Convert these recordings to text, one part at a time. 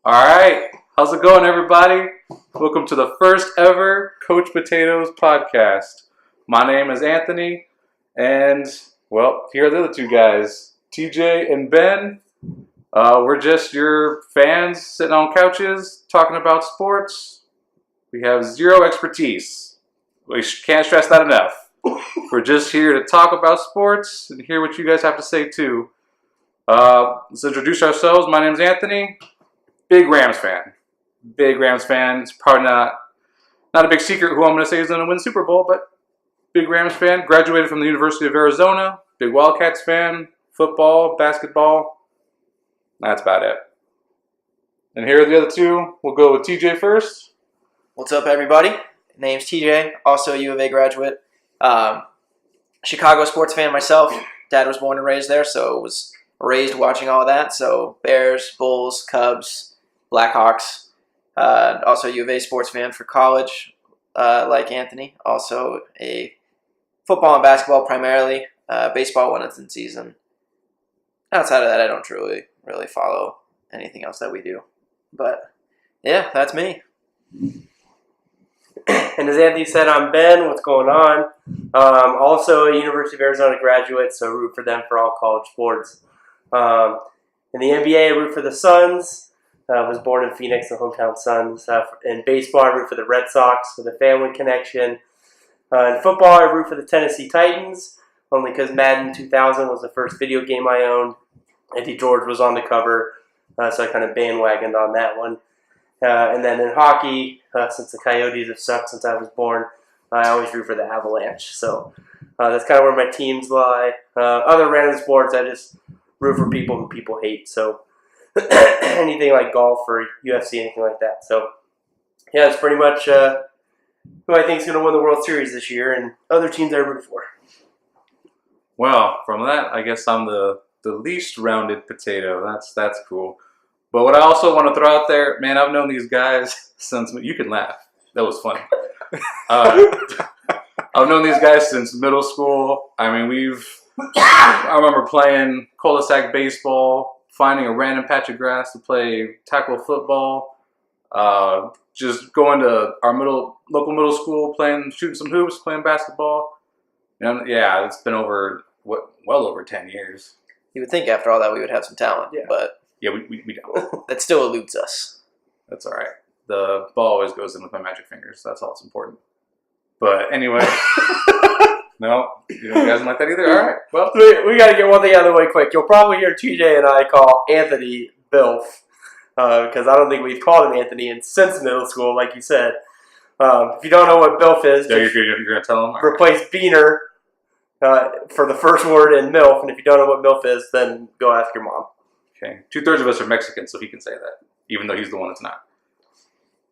All right. How's it going, everybody? Welcome to the first ever Coach Potatoes podcast. My name is Anthony, and, well, here are the other two guys, TJ and Ben. We're just your fans sitting on couches talking about sports. We have zero expertise. We can't stress that enough. We're just here to talk about sports and hear what you guys have to say, too. Let's introduce ourselves. My name's Anthony. Big Rams fan. It's probably not a big secret who I'm going to say is going to win the Super Bowl, but big Rams fan. Graduated from the University of Arizona. Big Wildcats fan. Football, basketball. That's about it. And here are the other two. We'll go with TJ first. What's up, everybody? Name's TJ, also a U of A graduate. Chicago sports fan myself. Dad was born and raised there, so was raised watching all that. So Bears, Bulls, Cubs, Blackhawks. Also a U of A sports fan for college, like Anthony. Also a football and basketball primarily. Baseball when it's in season. Outside of that, I don't really follow anything else that we do. But yeah, that's me. And as Anthony said, I'm Ben. What's going on? Also a University of Arizona graduate, so root for them for all college sports. In the NBA, I root for the Suns. Was born in Phoenix, the hometown Suns. In baseball, I root for the Red Sox with a family connection. In football, I root for the Tennessee Titans, only because Madden 2000 was the first video game I owned. Eddie George was on the cover, so I kind of bandwagoned on that one. And then in hockey, since the Coyotes have sucked since I was born, I always root for the Avalanche. So that's kind of where my teams lie. Other random sports, I just root for people who people hate. So anything like golf or UFC, anything like that. So yeah, it's pretty much who I think is going to win the World Series this year and other teams I root for. Well, from that, I guess I'm the least rounded potato. That's cool. But what I also want to throw out there, man, I've known these guys since, you can laugh. That was funny. I've known these guys since middle school. I mean, I remember playing cul-de-sac baseball, finding a random patch of grass to play tackle football, just going to our local middle school, shooting some hoops, playing basketball. And yeah, it's been well over 10 years. You would think after all that we would have some talent, but yeah, we don't. that still eludes us. That's all right. The ball always goes in with my magic fingers. That's all that's important. But anyway, no, you guys don't like that either? All right. Well, we got to get one thing out of the way quick. You'll probably hear TJ and I call Anthony Bilf, because I don't think we've called him Anthony since middle school, like you said. If you don't know what Bilf is, yeah, you're going to tell him? Replace Beaner for the first word in MILF, and if you don't know what MILF is, then go ask your mom. Okay. 2/3 of us are Mexican, so he can say that, even though he's the one that's not.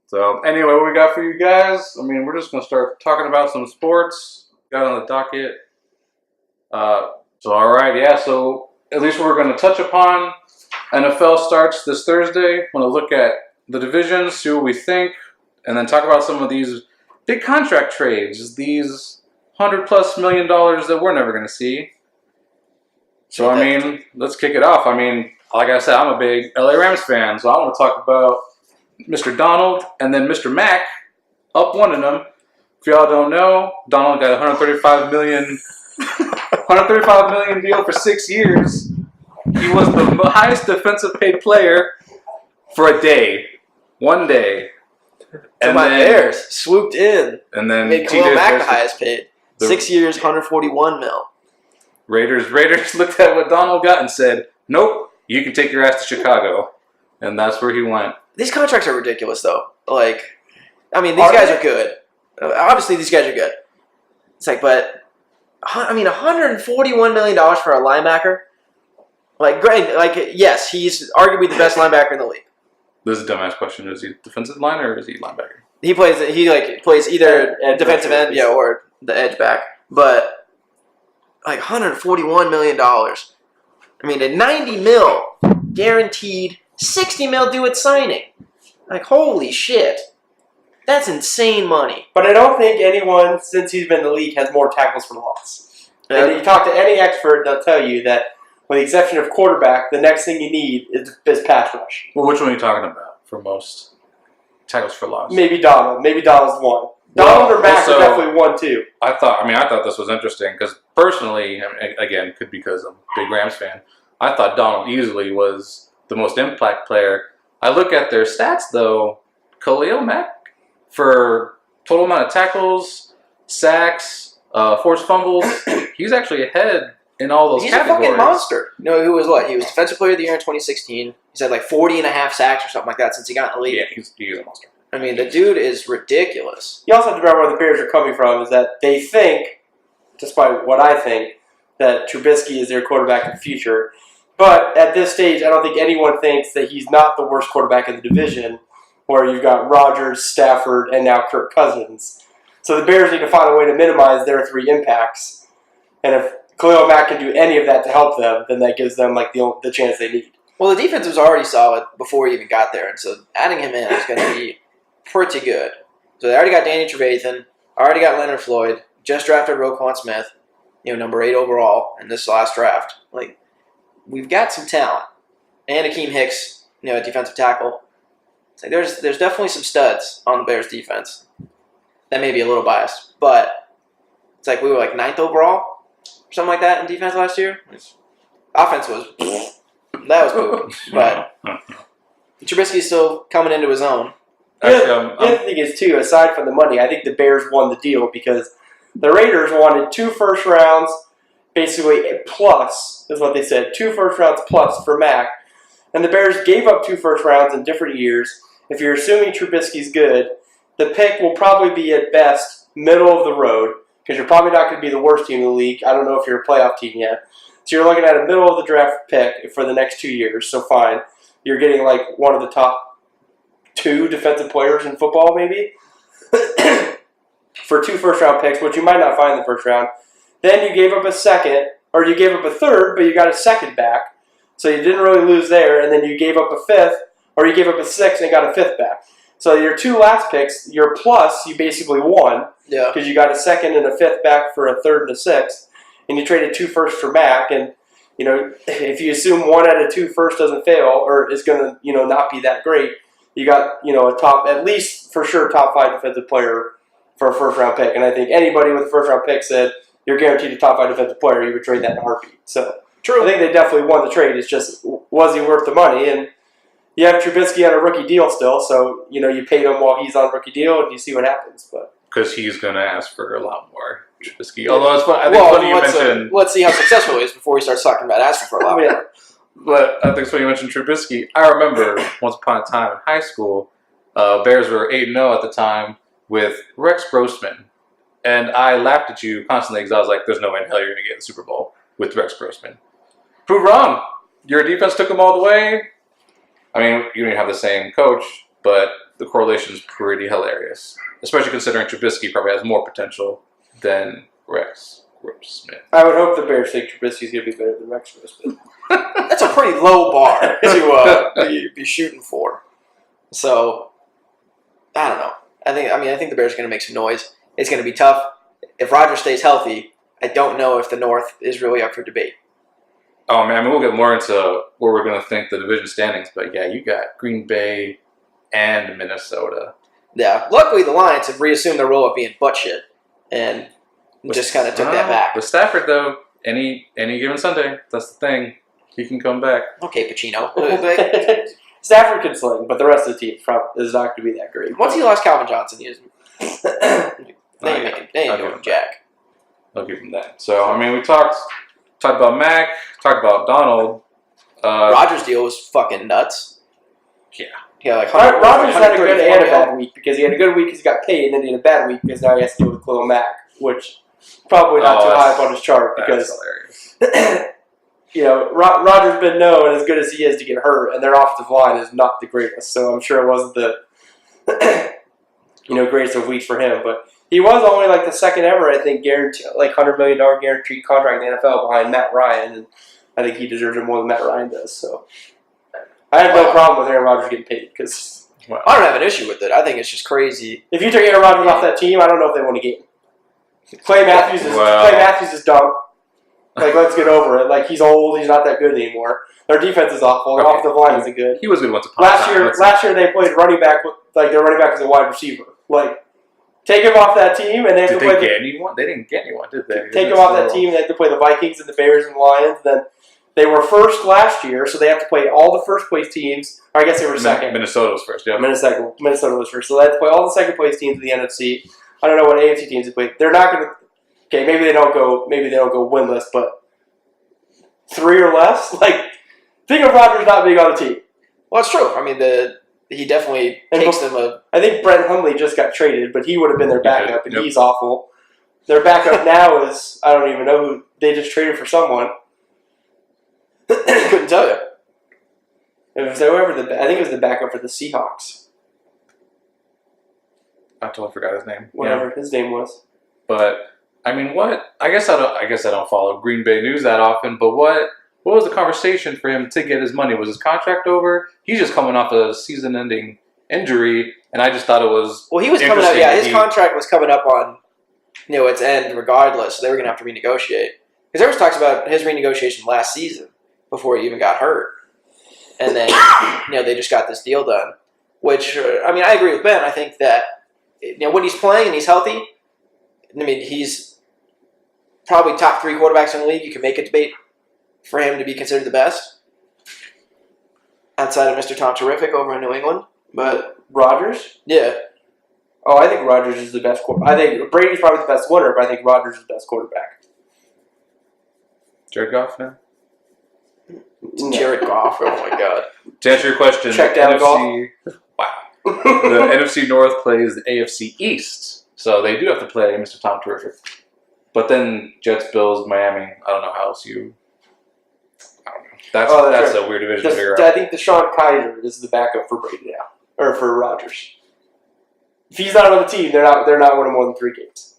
So anyway, what we got for you guys? I mean, we're just going to start talking about some sports. Got on the docket. So all right, yeah. So at least we're going to touch upon. NFL starts this Thursday. Want to look at the divisions, see what we think, and then talk about some of these big contract trades. These $100+ million that we're never going to see. So I mean, let's kick it off. I mean, like I said, I'm a big LA Rams fan, so I want to talk about Mr. Donald and then Mr. Mack up one of them. If y'all don't know, Donald got a $135 million deal for 6 years. He was the highest defensive paid player for a day. One day. And my Bears swooped in. And then made Khalil Mack the highest paid. 6 years, $141 million. Raiders looked at what Donald got and said, nope, you can take your ass to Chicago. And that's where he went. These contracts are ridiculous, though. Like, I mean, these guys are good. Obviously, these guys are good. It's like, but, I mean, $141 million for a linebacker? Like, great. Like, yes, he's arguably the best linebacker in the league. This is a dumbass question. Is he defensive line or is he linebacker? He plays either defensive end, or the edge back. But like $141 million. I mean, a $90 million guaranteed, $60 million due at signing. Like, holy shit. That's insane money. But I don't think anyone, since he's been in the league, has more tackles for loss. Yeah. And you talk to any expert, they'll tell you that, with the exception of quarterback, the next thing you need is pass rush. Well, which one are you talking about? for most tackles for loss. Maybe Donald. Maybe Donald's one. Donald or Mac are definitely 1-2. I thought this was interesting because personally, again, could be because I'm a big Rams fan. I thought Donald easily was the most impact player. I look at their stats though. Khalil Mack for total amount of tackles, sacks, forced fumbles, he's actually ahead in all those categories. He's a fucking monster. Who was what? He was Defensive Player of the Year in 2016. He's had like 40 and a half sacks or something like that since he got in the league. Yeah, he's a monster. I mean, the dude is ridiculous. You also have to remember where the Bears are coming from is that they think, despite what I think, that Trubisky is their quarterback in the future. But at this stage, I don't think anyone thinks that he's not the worst quarterback in the division, where you've got Rodgers, Stafford, and now Kirk Cousins. So the Bears need to find a way to minimize their 3 impacts. And if Khalil Mack can do any of that to help them, then that gives them like the chance they need. Well, the defense was already solid before he even got there, and so adding him in is going to be pretty good. So they already got Danny Trevathan, already got Leonard Floyd, just drafted Roquan Smith, number 8 overall in this last draft. Like, we've got some talent. And Akeem Hicks, a defensive tackle. It's like there's definitely some studs on the Bears defense. That may be a little biased, but it's like we were like 9th overall or something like that in defense last year. Offense was that was poop, but Trubisky's still coming into his own. The other thing is, too, aside from the money, I think the Bears won the deal because the Raiders wanted 2 first rounds, basically plus, is what they said, 2 first rounds plus for Mac. And the Bears gave up 2 first rounds in different years. If you're assuming Trubisky's good, the pick will probably be at best middle of the road because you're probably not going to be the worst team in the league. I don't know if you're a playoff team yet. So you're looking at a middle of the draft pick for the next 2 years, so fine. You're getting like one of the top 2 defensive players in football, maybe, for 2 first-round picks, which you might not find in the first round. Then you gave up a second, or you gave up a third, but you got a second back. So you didn't really lose there, and then you gave up a 5th, or you gave up a 6th and got a 5th back. So your 2 last picks, your plus, you basically won, because you got a 2nd and a 5th back for a 3rd and a 6th, and you traded 2 firsts for Mac, and if you assume 1 out of 2 first doesn't fail, or is going to not be that great, you got, a top, at least for sure, top 5 defensive player for a first-round pick. And I think anybody with a first-round pick said you're guaranteed a top 5 defensive player, you would trade that in a heartbeat. So true. I think they definitely won the trade. It's just, was he worth the money? And you have Trubisky on a rookie deal still, so, you paid him while he's on a rookie deal, and you see what happens. But because he's going to ask for a lot more, Trubisky. Although it's fun, I think funny you mentioned. Let's see how successful he is before he starts talking about asking for a lot more. But I think it's funny you mentioned Trubisky. I remember once upon a time in high school, Bears were 8-0 at the time with Rex Grossman. And I laughed at you constantly because I was like, there's no way in hell you're going to get the Super Bowl with Rex Grossman. Prove wrong. Your defense took them all the way. I mean, you don't even have the same coach, but the correlation is pretty hilarious. Especially considering Trubisky probably has more potential than Rex Grossman. I would hope the Bears think Trubisky's going to be better than Rex Grossman. That's a pretty low bar to be shooting for. So, I don't know. I think the Bears are going to make some noise. It's going to be tough. If Rodgers stays healthy, I don't know if the North is really up for debate. Oh, man, we'll get more into where we're going to think the division standings. But, yeah, you got Green Bay and Minnesota. Yeah. Luckily, the Lions have reassumed their role of being butt shit and just kind of took that back. With Stafford, though, any given Sunday, that's the thing. He can come back. Okay, Pacino. Stafford can sling, but the rest of the team is not going to be that great. Once he lost Calvin Johnson, they ain't doing jack. I'll give him that. So, I mean, we talked about Mac, talked about Donald. Rodgers' deal was fucking nuts. Yeah. Yeah, like Rodgers had a good and a bad week because he had a good week because he got paid, and then he had a bad week because now he has to deal with Khalil Mack, which probably not too high up on his chart because Rodgers been known as good as he is to get hurt, and their offensive line is not the greatest. So I'm sure it wasn't the greatest of weeks for him, but he was only like the second ever, I think, guaranteed like $100 million guaranteed contract in the NFL behind Matt Ryan, and I think he deserves it more than Matt Ryan does. So I have no problem with Aaron Rodgers getting paid because I don't have an issue with it. I think it's just crazy. If you took Aaron Rodgers off that team, I don't know if they won a game. Clay Matthews is dumb. Like, let's get over it. Like, he's old. He's not that good anymore. Their defense is awful. Their Okay. offensive line isn't good. He was good once upon a time. Last year they played running back with, like, their running back was a wide receiver. Like, take him off that team and they have Did to they play get anyone? They didn't get anyone, did they? take him off that team. They had to play the Vikings and the Bears and the Lions. Then they were first last year, so they have to play all the first place teams. Or I guess they were second. Minnesota was first, yeah. Minnesota was first. So they have to play all the second place teams in the NFC. I don't know what AFC teams they play. They're not going to. Okay, maybe they don't go winless, but 3 or less. Like, think of Rodgers not being on the team. Well, it's true. I mean, he definitely And takes them a. I think Brent Hundley just got traded, but he would have been their backup, and Yep. he's awful. Their backup now is I don't even know who they just traded for someone. Couldn't tell you. It was whoever I think it was the backup for the Seahawks. I totally forgot his name. Whatever Yeah. his name was. But I mean, what? I guess I don't follow Green Bay news that often. But what was the conversation for him to get his money? Was his contract over? He's just coming off a season-ending injury, and I just thought it was. Well, he was coming up. interesting Yeah, that his contract was coming up on, its end regardless. So they were going to have to renegotiate. Because there was talks about his renegotiation last season before he even got hurt, and then they just got this deal done. Which I mean, I agree with Ben. I think that when he's playing and he's healthy, I mean, he's probably top 3 quarterbacks in the league. You can make a debate for him to be considered the best outside of Mr. Tom Terrific over in New England. But Rodgers? yeah. Oh, I think Rodgers is the best quarterback. I think Brady's probably the best winner, but I think Rodgers is the best quarterback. Jared Goff now. No. Jared Goff. Oh my God. To answer your question, Check down NFC. Wow. The NFC North plays the AFC East, so they do have to play Mr. Tom Terrific. But then Jets, Bills, Miami. I don't know how else you. I don't know. That's right. a weird division to figure out. I think Deshaun Kaiser is the backup for Brady now, or for Rodgers. If he's not on the team, they're not winning more than 3 games.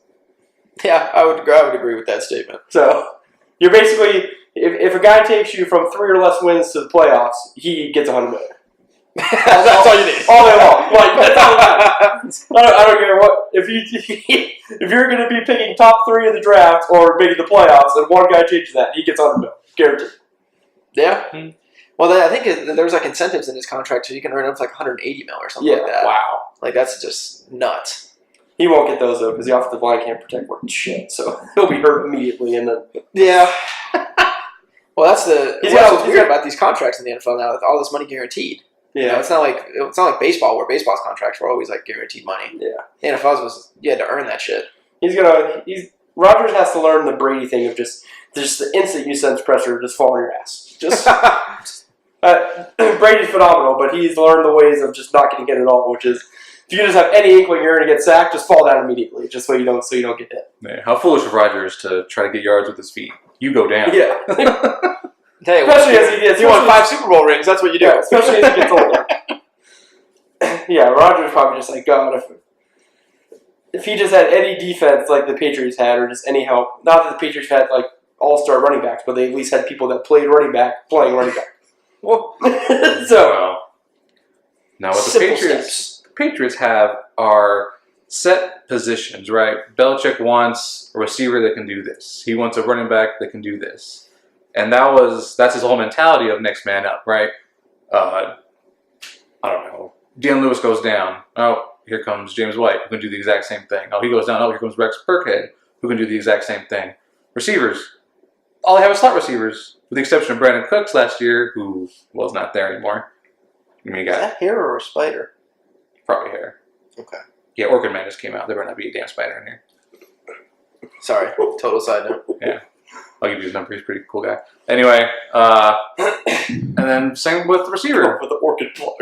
Yeah, I would agree with that statement. So you're basically if a guy takes you from 3 or less wins to the playoffs, he gets $100 million. That's all you need. All day long. Like that's all that matters. I don't care what if you're going to be picking top 3 of the draft or making the playoffs, and one guy changes that, he gets $100 million, guaranteed. Yeah. Well, then I think there's like incentives in his contract, so you can earn up to like $180 million or something like that. Wow. Like that's just nuts. He won't get those though because the offensive line can't protect worth shit, so he'll be hurt immediately. And then Yeah. Well, that's what's he's weird got- about these contracts in the NFL now with all this money guaranteed. yeah, It's not like baseball where baseball's contracts were always like guaranteed money. yeah. The NFL's was you had to earn that shit. Rodgers has to learn the Brady thing of just the instant you sense pressure, just fall on your ass. Just Brady's phenomenal, but he's learned the ways of just not getting hit at all. Which is, if you just have any inkling you're going to get sacked, just fall down immediately, just so you don't get hit. Man, how foolish of Rodgers to try to get yards with his feet. You go down. Yeah, Hey, especially as he gets. you won 5 Super Bowl rings. That's what you do. Yeah, especially as he gets older. Yeah, Rodgers probably just like, God, if he just had any defense like the Patriots had, or just any help. Not that the Patriots had like all-star running backs, but they at least had people that played running back playing running back. Well, So Well, now what the simple Patriots have are set positions, right? Belichick wants a receiver that can do this. He wants a running back that can do this. And that's his whole mentality of next man up, right? I don't know. Deion Lewis goes down. Oh, here comes James White, who can do the exact same thing. Oh, he goes down. Oh, here comes Rex Burkhead, who can do the exact same thing. Receivers. All they have is slot receivers, with the exception of Brandon Cooks last year, who was not there anymore. I mean, you is got that hair or a spider? probably hair. Okay. Yeah, Orchid Man just came out. There better not be a damn spider in here. Sorry. Total side note. I'll give you his number. He's a pretty cool guy. Anyway, and then same with the receiver. with the Orchid plug.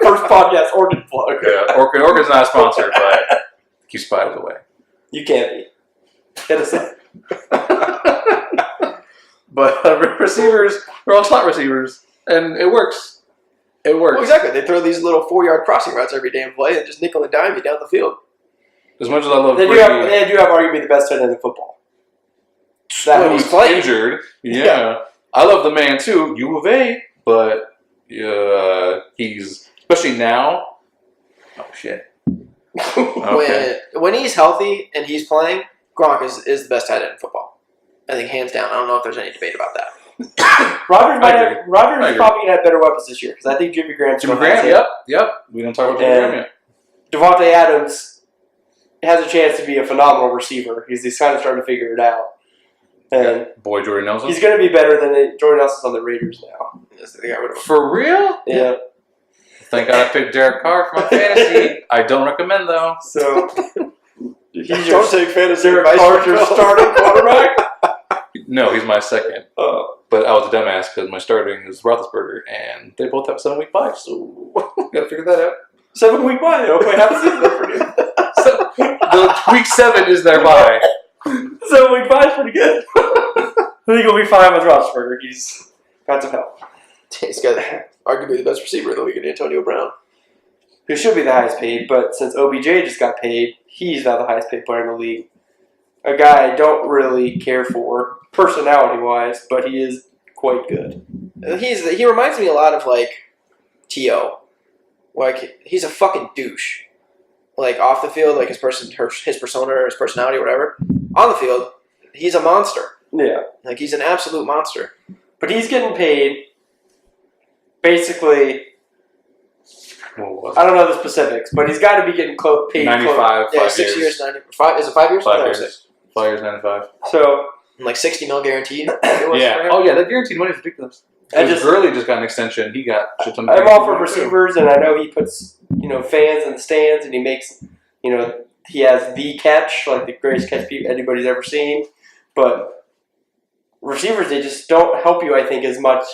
First podcast Orchid plug. Yeah, Orchid's not a sponsor, but keep spiders away. You can't be. Hit us up. But receivers, they're all slot receivers, and it works. It works. Well, exactly. They throw these little 4-yard crossing routes every damn play and just nickel and dime you down the field. As much as I love They Brady, do have arguably the best tight end in football. When who's he's playing. injured, yeah. I love the man too, U of A, but he's, especially now, oh shit. Okay. When he's healthy and he's playing, Gronk is the best tight end in football. I think hands down. I don't know if there's any debate about that. Rodgers is probably going to have better weapons this year because I think Jimmy Graham's Jimmy going to Graham, yep. We don't talk about Jimmy Graham yet. Devontae Adams has a chance to be a phenomenal receiver. He's kind of starting to figure it out. And boy, Jordan Nelson. he's going to be better than Jordan Nelson's on the Raiders now. They got rid of him. For real? Yeah. Thank God I picked Derek Carr for my fantasy. I don't recommend though. So Don't take fantasy Derek advice Carr's from your Phil. starting quarterback. No, he's my second. But I was a dumbass because my starting is Roethlisberger, and they both have 7 week buys, so gotta figure that out. 7 week bye. They'll play half the season for you. So, the week 7 is their bye. 7 week bye is pretty good. I think he'll be fine with Roethlisberger. He's got some help. He's got arguably the best receiver in the league, Antonio Brown. Who should be the highest paid, but since OBJ just got paid, he's now the highest paid player in the league. A guy I don't really care for, personality-wise, but he is quite good. He reminds me a lot of like T.O. Like he's a fucking douche. Like off the field, like his persona or his personality or whatever. On the field, he's a monster. Yeah. Like he's an absolute monster. But he's getting paid, basically, I don't know the specifics, but he's got to be getting paid 95, Yeah, 5 6 years. years, 5. Is it 5 years? 5 I thought it was years. 6. 5 years, 95. So, And like 60 mil guaranteed. Yeah. Oh, yeah, that guaranteed money is ridiculous. Gurley just got an extension. He got shit ton of I'm all for guaranteed money, too. receivers, and I know he puts, fans in the stands, and he makes, he has the catch, like the greatest catch anybody's ever seen. But receivers, they just don't help you, I think, as much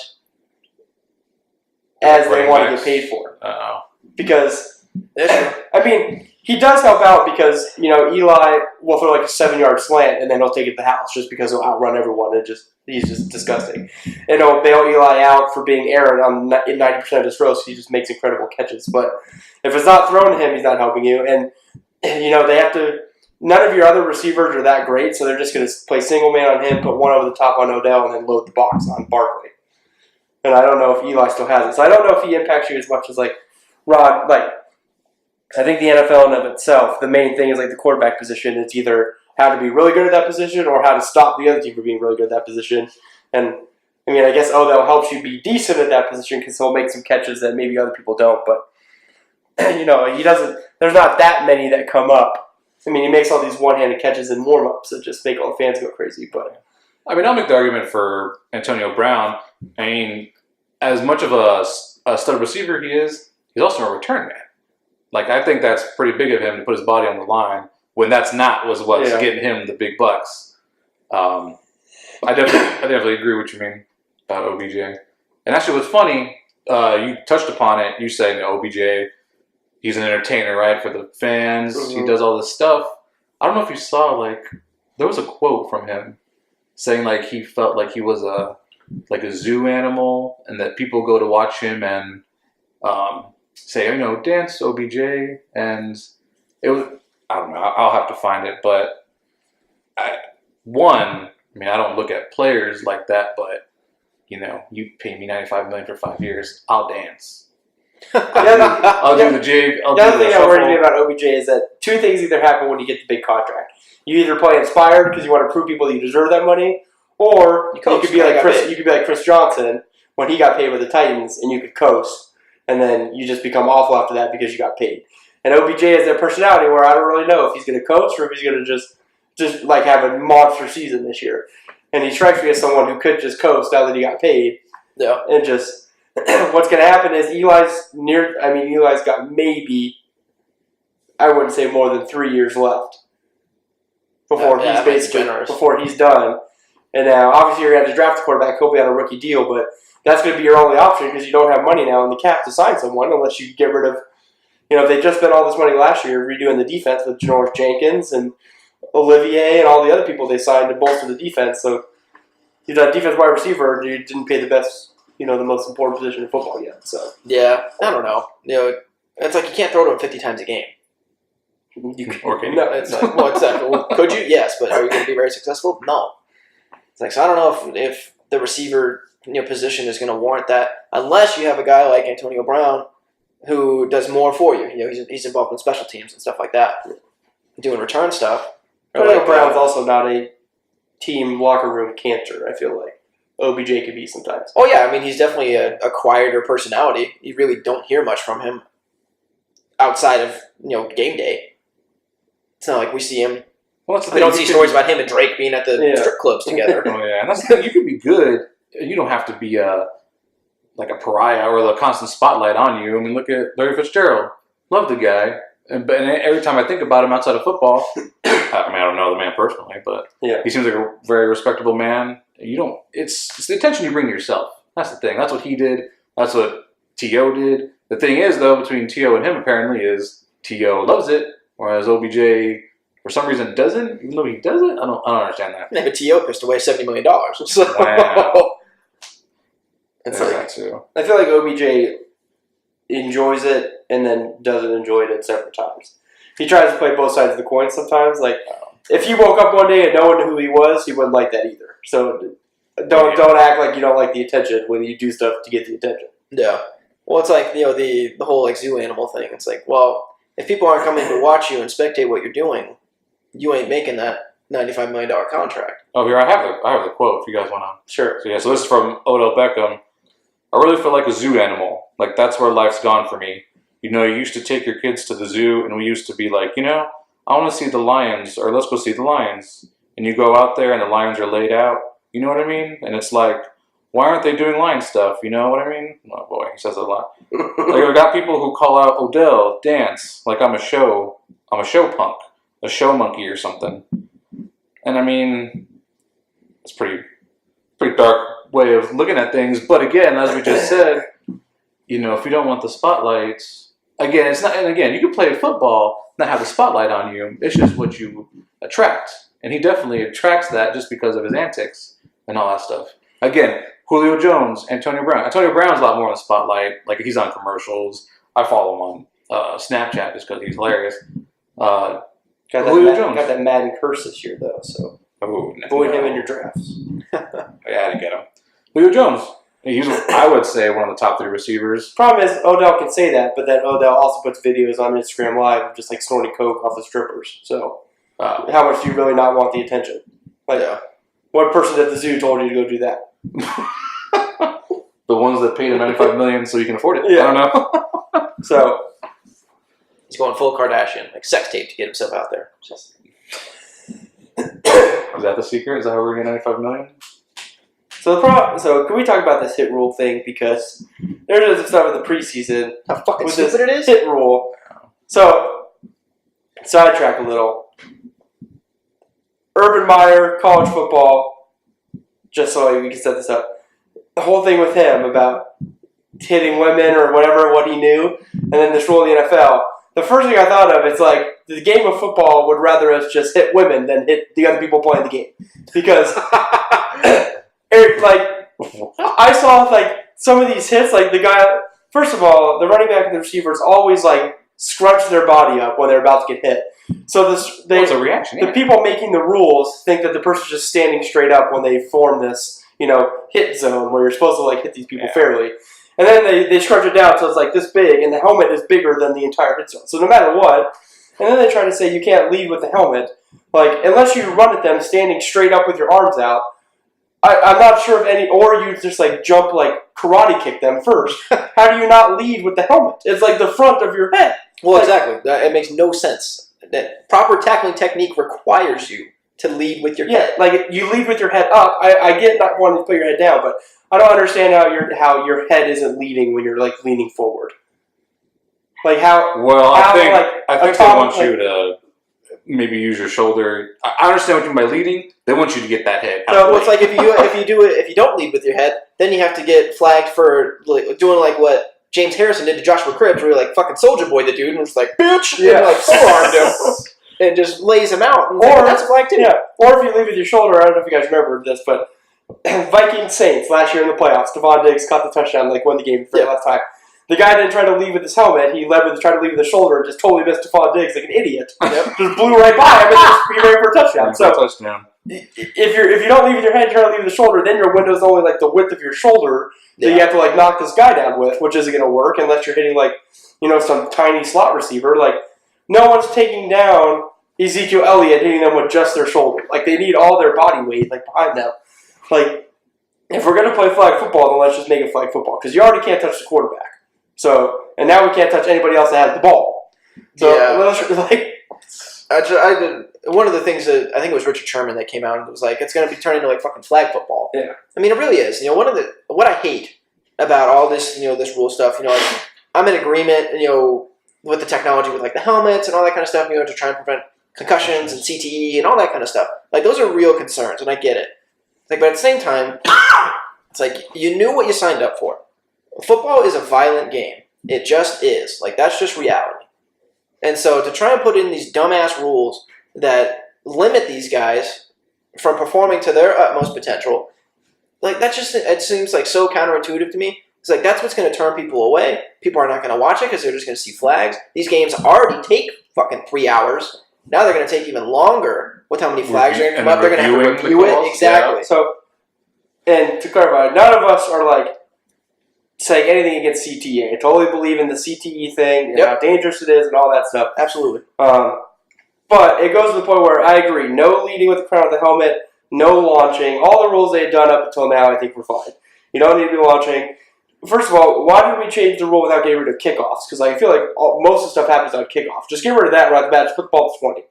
as they want to get paid for. Uh-oh. Because, Yeah. I mean, he does help out because, Eli will throw like a 7-yard slant and then he'll take it to the house just because he'll outrun everyone and he's just disgusting. And they'll bail Eli out for being Aaron in 90% of his throws, so he just makes incredible catches. But if it's not thrown to him, he's not helping you. And, they have to, none of your other receivers are that great, so they're just going to play single man on him, put one over the top on Odell, and then load the box on Barkley. And I don't know if Eli still has it. So I don't know if he impacts you as much as like Rod, I think the NFL in of itself, the main thing is like the quarterback position. It's either how to be really good at that position or how to stop the other team from being really good at that position. And I mean, I guess Odell helps you be decent at that position because he'll make some catches that maybe other people don't. But he doesn't. There's not that many that come up. I mean, he makes all these one-handed catches in warm-ups that just make all the fans go crazy. But I mean, I'll make the argument for Antonio Brown. I mean, as much of a stud receiver he is, he's also a return man. Like, I think that's pretty big of him to put his body on the line when that's not what's getting him the big bucks. I definitely agree with what you mean about OBJ. And actually, what's funny, you touched upon it. You saying OBJ, he's an entertainer, right, for the fans. Mm-hmm. He does all this stuff. I don't know if you saw, there was a quote from him saying, he felt like he was a zoo animal and that people go to watch him and say, dance OBJ, and it was, I don't know, I'll have to find it, but I don't look at players like that, but, you pay me $95 million for 5 years, I'll dance. I'll do the jig, I'll the do other the thing that worries me shuffle. about OBJ is that two things either happen when you get the big contract. You either play inspired because you want to prove people that you deserve that money, or you could be like Chris Johnson when he got paid with the Titans, and you could coast. And then you just become awful after that because you got paid. And OBJ has that personality where I don't really know if he's going to coach or if he's going to just have a monster season this year. And he strikes me as someone who could just coast now that he got paid. Yeah. And just what's going to happen is Eli's got maybe, I wouldn't say more than 3 years left before he's done. And now obviously you're going to have to draft a quarterback. He'll be on a rookie deal, but that's going to be your only option because you don't have money now in the cap to sign someone unless you get rid of, they just spent all this money last year redoing the defense with Janoris Jenkins and Olivier and all the other people they signed to bolster the defense. So he's a defense wide receiver. You didn't pay the best, the most important position in football yet. So Yeah, I don't know. It's like you can't throw to him 50 times a game. Or can you? No, it's like, well, could you? Yes, but are you going to be very successful? No. It's like, so I don't know if the receiver position is going to warrant that unless you have a guy like Antonio Brown who does more for you. He's involved in special teams and stuff like that, doing return stuff. Antonio Brown's also not a team locker room cancer. I feel like OBJ could be sometimes. Oh yeah, I mean he's definitely a quieter personality. You really don't hear much from him outside of game day. It's not like we see him. Well, that's the We thing. don't see stories about him and Drake being at the strip clubs together. Oh yeah, and that's the thing. You can be good. You don't have to be like a pariah or the constant spotlight on you. I mean, look at Larry Fitzgerald. Love the guy, and every time I think about him outside of football, I mean, I don't know the man personally, but Yeah. he seems like a very respectable man. You don't. It's the attention you bring to yourself. That's the thing. That's what he did. That's what T.O. did. The thing is, though, between T.O. and him, apparently, is T.O. loves it, whereas OBJ, for some reason, doesn't. Even though he doesn't, I don't understand that. Yeah, but T.O. pissed away $70 million. So Wow. It's There's like that too. I feel like OBJ enjoys it and then doesn't enjoy it at separate times. He tries to play both sides of the coin sometimes. Like if he woke up one day and no one knew who he was, he wouldn't like that either. So don't act like you don't like the attention when you do stuff to get the attention. yeah. Well, it's like the whole like zoo animal thing. It's like, well, if people aren't coming to watch you and spectate what you're doing, you ain't making that $95 million contract. Oh, here I have the quote if you guys want to. Sure. So so this is from Odell Beckham. I really feel like a zoo animal. Like that's where life's gone for me. You used to take your kids to the zoo, and we used to be like, I want to see the lions, or let's go see the lions. And you go out there, and the lions are laid out. You know what I mean? And it's like, why aren't they doing lion stuff? You know what I mean? Oh boy, he says it a lot. Like I've got people who call out Odell dance like I'm a show punk, a show monkey or something. And I mean, it's pretty dark way of looking at things. But again, as we just said, if you don't want the spotlight, again, it's not. And again, you can play football, not have the spotlight on you. It's just what you attract, and he definitely attracts that just because of his antics and all that stuff. Again, Julio Jones, Antonio Brown. Antonio Brown's a lot more on the spotlight. Like he's on commercials. I follow him on Snapchat just because he's hilarious. Got Julio Jones. that Madden curse this year though, so avoid him in your drafts. I had to get him. Julio Jones. He's, I would say, one of the top 3 receivers. Problem is, Odell can say that, but then Odell also puts videos on Instagram Live of just like snorting coke off the strippers. So, how much do you really not want the attention? Like, what person at the zoo told you to go do that? The ones that paid him $95 million so he can afford it. Yeah. I don't know. So, He's going full Kardashian, like sex tape to get himself out there. Is that the secret? Is that how we're getting $95 million? So can we talk about this hit rule thing? Because there's some stuff in the preseason How fucking with this stupid it is. hit rule. So, sidetrack a little. Urban Meyer, college football, just so we can set this up. The whole thing with him about hitting women or whatever, what he knew, and then this rule in the NFL. The first thing I thought of, it's like the game of football would rather us just hit women than hit the other people playing the game. Because, I saw, some of these hits, the guy, first of all, the running back and the receivers always, scrunch their body up when they're about to get hit. So it's a reaction. the people making the rules think that the person's just standing straight up when they form this, hit zone where you're supposed to, hit these people fairly. And then they scrunch it down so it's, this big, and the helmet is bigger than the entire hit zone. So no matter what, and then they try to say you can't lead with the helmet. Unless you run at them standing straight up with your arms out, I'm not sure if or you just jump karate kick them first. How do you not lead with the helmet? It's the front of your head. Well, exactly. It makes no sense. That proper tackling technique requires you to lead with your head. You lead with your head up. I get not wanting to put your head down, but I don't understand how your head isn't leading when you're leaning forward. Well, I think they want you to maybe use your shoulder. I understand what you mean by leading. They want you to get that head. So it's if you don't lead with your head, then you have to get flagged for doing what James Harrison did to Joshua Cribbs, where he Fucking Soldier Boy the dude and was bitch, Yeah. and forearmed him and just lays him out. And that's a flag too. Yeah. Or if you lead with your shoulder, I don't know if you guys remember this, but Vikings Saints last year in the playoffs, Stephon Diggs caught the touchdown, won the game for the last time. The guy didn't try to lead with his helmet. He tried to lead with his shoulder and just totally missed Stephon Diggs like an idiot. Just blew right by him and just be ready for a touchdown. So if you don't lead with your head, you try to lead with the shoulder, then your window's only the width of your shoulder that you have to knock this guy down with, which isn't going to work unless you're hitting some tiny slot receiver. No one's taking down Ezekiel Elliott hitting them with just their shoulder. Like, they need all their body weight like behind them. Like, if we're gonna play flag football, then let's just make it flag football because you already can't touch the quarterback. So, and now we can't touch anybody else that has the ball. So, I did one of the things that I think it was Richard Sherman that came out and was like, it's going to be turning into like fucking flag football. Yeah. I mean, it really is. What I hate about all this, this rule stuff, like I'm in agreement, with the technology with like the helmets and all that kind of stuff, to try and prevent concussions and CTE and all that kind of stuff. Like those are real concerns, and I get it. Like, but at the same time, it's like you knew what you signed up for. Football is a violent game. It just is. Like that's just reality. And so to try and put in these dumbass rules that limit these guys from performing to their utmost potential, like it seems like so counterintuitive to me. It's like that's what's going to turn people away. People are not going to watch it because they're just going to see flags. These games already take fucking 3 hours. Now they're going to take even longer with how many flags are going to come up. They're going to have to review it. Exactly. Yeah. So, and to clarify, none of us are like saying anything against CTE. I totally believe in the CTE thing and how dangerous it is and all that stuff. Absolutely. But it goes to the point where I agree. No leading with the crown of the helmet. No launching. All the rules they've done up until now, I think we're fine. You don't need to be launching. First of all, why did we change the rule without getting rid of kickoffs? Because I feel like most of the stuff happens on kickoff. Just get rid of that right at the bat. Just put the ball to 20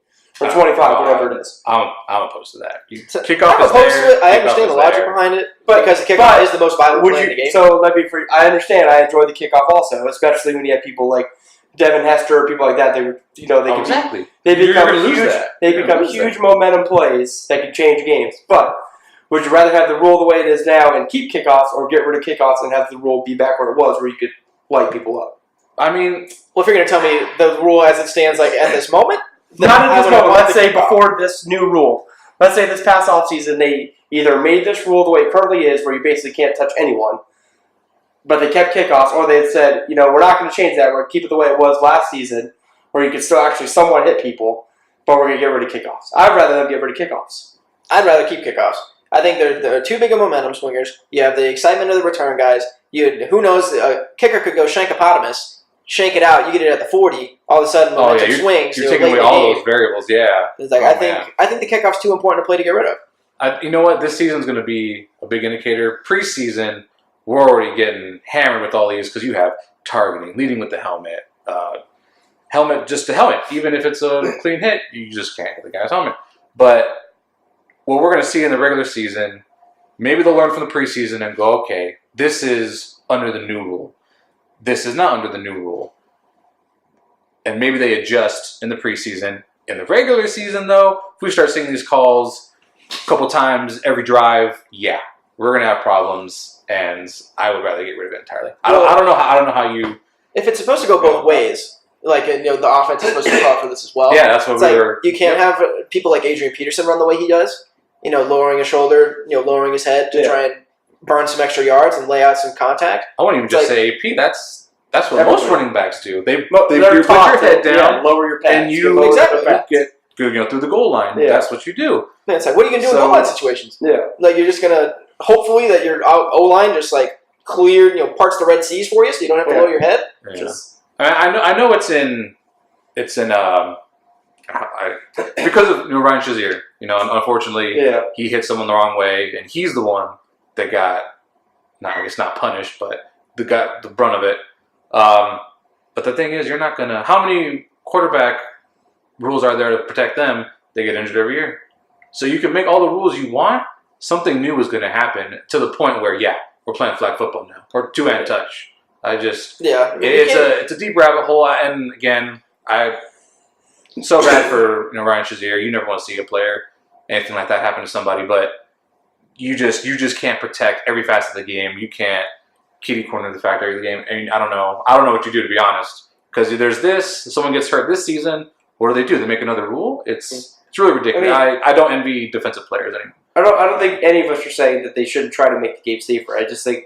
or 25, whatever it is. I'm opposed to that. Kickoff is there. I understand the logic behind it, because the kickoff is the most violent play in the game. So let me. I understand. I enjoy the kickoff also, especially when you have people like Devin Hester or people like that. Exactly. They become huge. They become huge momentum plays that can change games. But would you rather have the rule the way it is now and keep kickoffs, or get rid of kickoffs and have the rule be back where it was, where you could light people up? I mean, well, if you're going to tell me the rule as it stands, like at this moment, not at this moment. Let's say before this new rule. Let's say this past offseason they either made this rule the way it currently is, where you basically can't touch anyone, but they kept kickoffs, or they had said, we're not going to change that. We're going to keep it the way it was last season, where you could still actually somewhat hit people, but we're going to get rid of kickoffs. I'd rather them get rid of kickoffs. I'd rather keep kickoffs. I think they're too big of momentum swingers. You have the excitement of the return guys. Who knows? A kicker could go shankopotamus, shank it out. You get it at the 40. All of a sudden, momentum swings. You're taking away all those variables. Yeah. It's like I think the kickoff's too important to play to get rid of. You know what? This season's going to be a big indicator. Preseason, we're already getting hammered with all these because you have targeting, leading with the helmet, helmet just the helmet. Even if it's a clean hit, you just can't hit the guy's helmet. But what we're going to see in the regular season, maybe they'll learn from the preseason and go, okay, this is under the new rule. This is not under the new rule. And maybe they adjust in the preseason. In the regular season, though, if we start seeing these calls a couple times every drive, we're going to have problems, and I would rather get rid of it entirely. I don't know how you... If it's supposed to go both ways, like the offense is supposed to call for this as well. Yeah, that's what You can't have people like Adrian Peterson run the way he does. Lowering his shoulder, lowering his head to try and burn some extra yards and lay out some contact. I wouldn't even just say AP. That's what most running backs do. They put your head down, lower your pads, and you get through the goal line. Yeah. That's what you do. Man, it's like, what are you gonna do in goal line situations? Yeah, like you're just gonna hopefully that your O line just like cleared, parts the Red Seas for you, so you don't have to lower your head. Yeah. I know it's in because of Ryan Shazier, unfortunately, he hit someone the wrong way, and he's the one that got, not punished, but got the brunt of it. But the thing is, you're not gonna. How many quarterback rules are there to protect them? They get injured every year, so you can make all the rules you want. Something new is going to happen to the point where we're playing flag football now or two-hand touch. It's a deep rabbit hole, and again, I'm so bad for Ryan Shazier. You never want to see a player anything like that happen to somebody, but you just can't protect every facet of the game. You can't kitty corner the factory of the game. I mean, I don't know what you do, to be honest, because there's this. If someone gets hurt this season, what do? They make another rule? It's really ridiculous. I don't envy defensive players anymore. I don't think any of us are saying that they shouldn't try to make the game safer. I just think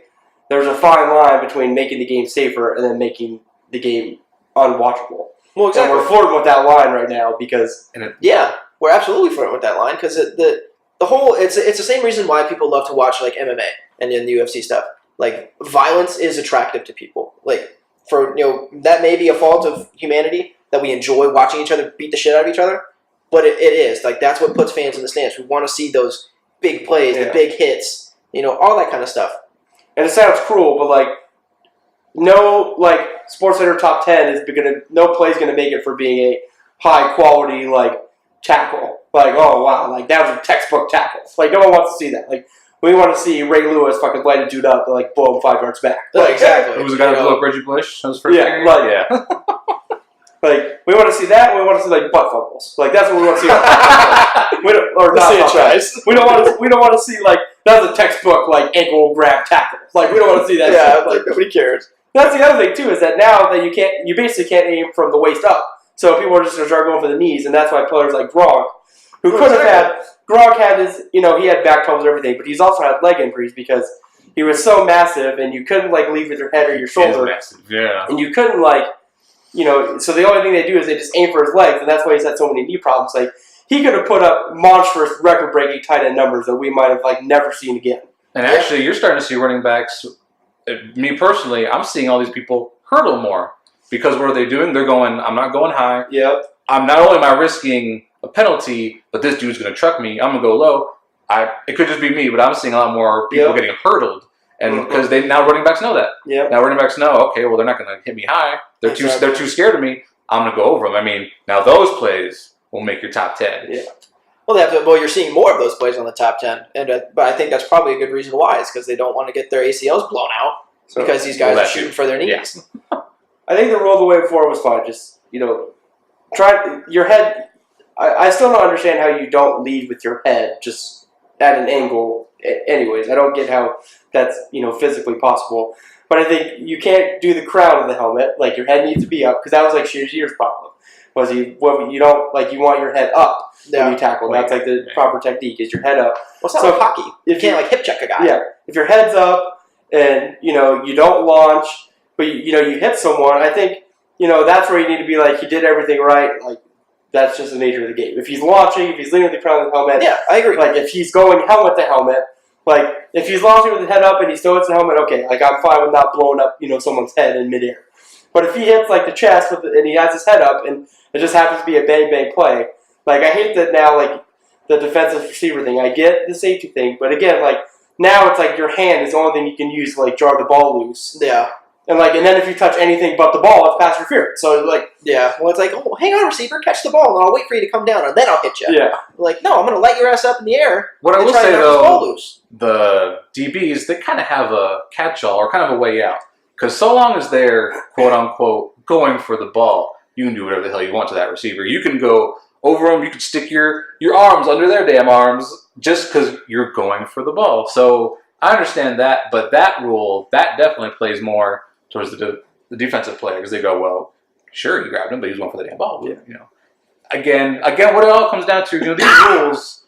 there's a fine line between making the game safer and then making the game unwatchable. Well, exactly. And we're flirting with that line right now because... we're absolutely flirting with that line because the whole... It's the same reason why people love to watch like MMA and the UFC stuff. Like, violence is attractive to people. Like, that may be a fault of humanity, that we enjoy watching each other beat the shit out of each other. but it is. Like, that's what puts fans in the stands. We want to see those big plays, the big hits, all that kind of stuff. And it sounds cruel, but, like, no, like, SportsCenter top 10 no play's going to make it for being a high-quality, like, tackle. Like, oh, wow, like, that was a textbook tackle. Like, no one wants to see that. Like, we want to see Ray Lewis fucking light a dude up and, like, blow him 5 yards back. Like, exactly. It was the guy who blew up Reggie Bush. That was first Yeah, game? like- yeah. Like, we want to see that, and we want to see, like, butt fumbles. Like, that's what we want to see. Or The not franchise. We don't want to see, like, that's a textbook, like, ankle grab tackle. Like, we don't want to see that Yeah, shit. like, nobody cares. That's the other thing, too, is that now that you basically can't aim from the waist up. So people are just going to start going for the knees, and that's why players like Gronk, who could have had, Gronk had his, he had back troubles and everything, but he's also had leg injuries because he was so massive, and you couldn't, like, leave with your head or your He is shoulder. massive. Yeah. And you couldn't, like, so the only thing they do is they just aim for his legs, and that's why he's had so many knee problems. Like, he could have put up monstrous record-breaking tight end numbers that we might have, like, never seen again. And actually, you're starting to see running backs. Me personally, I'm seeing all these people hurdle more because what are they doing? They're going, I'm not going high. Yep. I'm not only am I risking a penalty, but this dude's going to truck me. I'm going to go low. It could just be me, but I'm seeing a lot more people getting hurdled. And because now running backs know that. Yep. Now running backs know, okay, well, they're not going to hit me high. They're too scared of me. I'm going to go over them. I mean, now those plays will make your top 10. Yeah. Well, you're seeing more of those plays on the top 10, but I think that's probably a good reason why. Is because they don't want to get their ACLs blown out because these guys are shooting for their knees. Yeah. I think the rule the way before was fine. Just, try your head. I still don't understand how you don't lead with your head just at an angle. Anyways, I don't get how that's physically possible. But I think you can't do the crown of the helmet. Like, your head needs to be up because that was like Shazier's problem. Was you don't like you want your head up when you tackle. That's like the proper technique is your head up. Well, it's not like hockey. You can't like hip check a guy. Yeah, if your head's up and you don't launch, but you hit someone, I think that's where you need to be like he did everything right. Like, that's just the nature of the game. If he's launching, if he's leaning with the crown of the helmet, yeah, I agree. Like if he's going helmet to helmet, like if he's launching with his head up and he still hits the helmet, okay, like I'm fine with not blowing up someone's head in midair. But if he hits like the chest and he has his head up and it just happens to be a bang bang play, like I hate that now. Like the defensive receiver thing, I get the safety thing, but again, like now it's like your hand is the only thing you can use to like jar the ball loose. Yeah. And then if you touch anything but the ball, it's pass interference. So yeah, well, it's like, oh, hang on, receiver, catch the ball, and I'll wait for you to come down, and then I'll hit you. Yeah. Like, no, I'm going to light your ass up in the air. What I and will try say to knock this ball though, loose. the DBs they kind of have a catch-all or kind of a way out because so long as they're quote unquote going for the ball, you can do whatever the hell you want to that receiver. You can go over them. You can stick your arms under their damn arms just because you're going for the ball. So I understand that, but that rule that definitely plays more towards the defensive player because they go, well, sure, you grabbed him, but he was going for the damn ball. Yeah. Again, what it all comes down to, these rules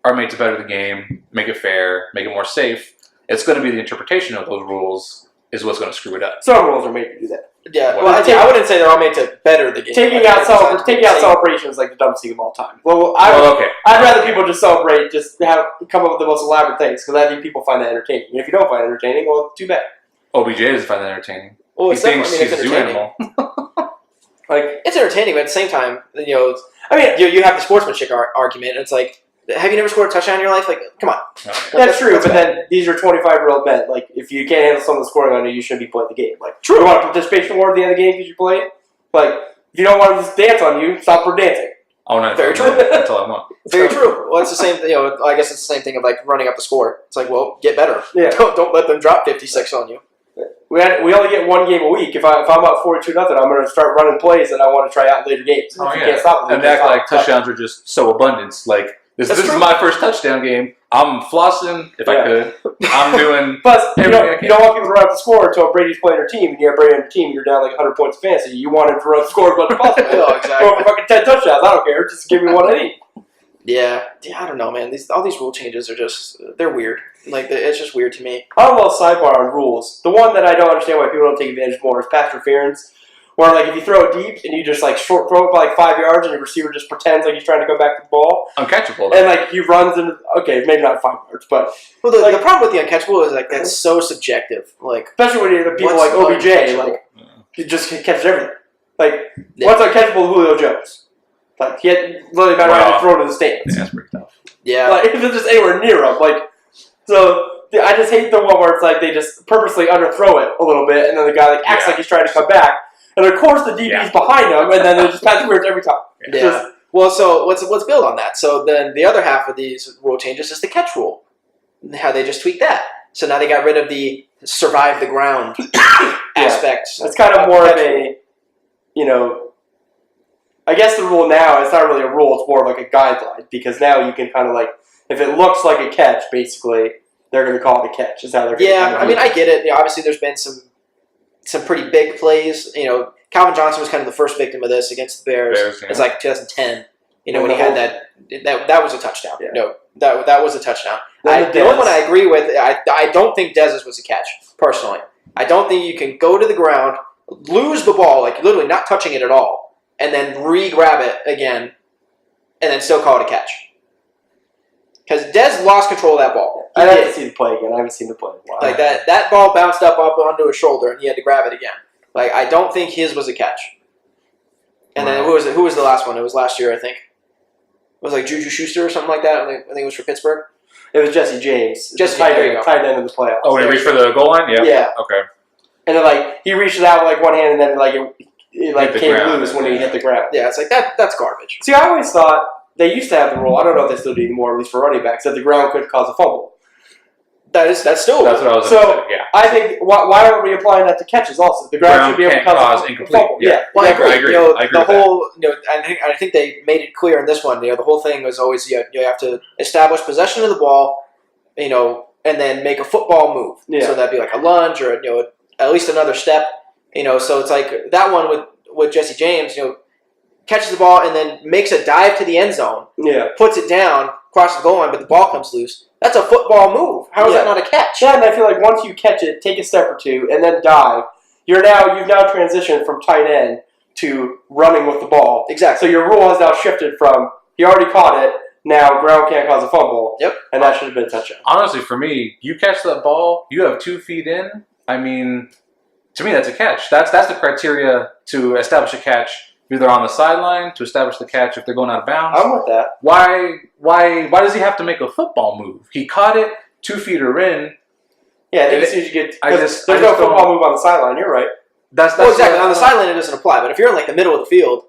are made to better the game, make it fair, make it more safe. It's going to be the interpretation of those rules is what's going to screw it up. some rules are made to do that. Yeah, What? well, I wouldn't say they're all made to better the game. Taking I out think it's designed to be safe. celebration is like the dumbest thing of all time. Well, Okay. I'd rather people just celebrate, just come up with the most elaborate things because I think people find that entertaining. And if you don't find it entertaining, well, too bad. OBJ doesn't find that entertaining. Well, He it's definitely, thinks he's it's a zoo entertaining. animal. Like, It's entertaining, but at the same time, I mean, you have the sportsmanship argument. And it's like, have you never scored a touchdown in your life? Like, come on. that's true, that's but bad. then these are 25-year-old men. Like, if you can't handle someone scoring on you, you shouldn't be playing the game. Like, true. You want a participation award at the end of the game because you played? Like, if you don't want to just dance on you, stop for dancing. Oh, no, Very true. That's all I want. Very true. Well, it's the same. I guess it's the same thing of like running up the score. It's like, well, get better. Yeah. Don't let them drop 56 on you. We only get one game a week. If I'm up 42-0, I'm going to start running plays that I want to try out in later games. Oh, If you yeah. can't stop them, And you act can't like stop. touchdowns are just so abundant. Like, this That's is true. my first touchdown game. I'm flossing if I could. I'm doing... Plus, you Everything I don't, can. you don't want people to run up the score until Brady's playing their team, and you have Brady on your team, and you're down like 100 points of fantasy. You want him to run the score as much as possible. Oh, exactly. Go for fucking 10 touchdowns. I don't care. Just give me what I need. Yeah, I don't know, man. All these rule changes are they're weird. Like, it's just weird to me. I have a little sidebar on rules. The one that I don't understand why people don't take advantage more is pass interference. Where, like, if you throw it deep and you just, like, short throw it by, like, 5 yards and the receiver just pretends like he's trying to come back to the ball. Uncatchable, though. And, like, he runs into... Okay, maybe not 5 yards, but... Well, the problem with the uncatchable is, like, that's so subjective. Like, Especially when you have people What's like OBJ, uncatchable? like, he just catches everything. Like, Yeah. what's uncatchable Julio Jones? Like, he had literally about ready to throw to the stands. Yeah, that's pretty tough. Yeah. Like, if it's just anywhere near him. Like, so I just hate the one where it's like they just purposely underthrow it a little bit, and then the guy like acts like he's trying to come back. And of course the DB's behind him, and then they just pass interference every time. Yeah. Just, Well, so let's build on that. So then the other half of these rule changes is the catch rule. How they just tweaked that. So now they got rid of the survive the ground aspect. it's kind of more of a, I guess the rule now, it's not really a rule, it's more of like a guideline, because now you can kind of like, if it looks like a catch, basically, they're going to call it a catch. Is how they're Yeah, I mean, I get it. Obviously, there's been some pretty big plays. Calvin Johnson was kind of the first victim of this against the Bears. It's like 2010. When he had that was a touchdown. Yeah. No, that was a touchdown. The only one I agree with, I don't think Dez's was a catch, personally. I don't think you can go to the ground, lose the ball, like literally not touching it at all, and then re-grab it again, and then still call it a catch. Because Dez lost control of that ball. I'd have to see the play again. I haven't seen the play in a while. Like that ball bounced up onto his shoulder, and he had to grab it again. Like, I don't think his was a catch. And then who was the last one? It was last year, I think. It was like Juju Schuster or something like that. I think it was for Pittsburgh. It was Jesse James. Tight end of the playoffs. Oh, when he reached for the goal line? Yeah. Yeah. Okay. And then he reaches out with one hand, and then it came ground, loose when he hit the ground. Yeah, it's like that's garbage. See, I always thought they used to have the rule. I don't know if they still do anymore, at least for running backs, that the ground could cause a fumble. That's still. That's what I was So going to say. Yeah. I think why are we applying that to catches also? The ground should be able to cause incomplete. fumble. Yeah. Well, I agree. I agree the whole, I think they made it clear in this one. The whole thing was always you have to establish possession of the ball, and then make a football move. Yeah. So that'd be like a lunge or at least another step. So it's like that one with Jesse James. Catches the ball and then makes a dive to the end zone. Yeah. Puts it down, crosses the goal line, but the ball comes loose. That's a football move. How is that not a catch? Yeah, and I feel like once you catch it, take a step or two, and then dive, you've now transitioned from tight end to running with the ball. Exactly. So your rule has now shifted from he already caught it, now ground can't cause a fumble. Yep. And that should have been a touchdown. Honestly, for me, you catch that ball, you have 2 feet in. I mean, to me, that's a catch. That's the criteria to establish a catch. Either on the sideline to establish the catch if they're going out of bounds. I'm with that. Why does he have to make a football move? He caught it, 2 feet are in. Yeah, I think as soon as you get... there's no football move on the sideline, you're right. That's exactly. On the sideline, it doesn't apply. But if you're in the middle of the field,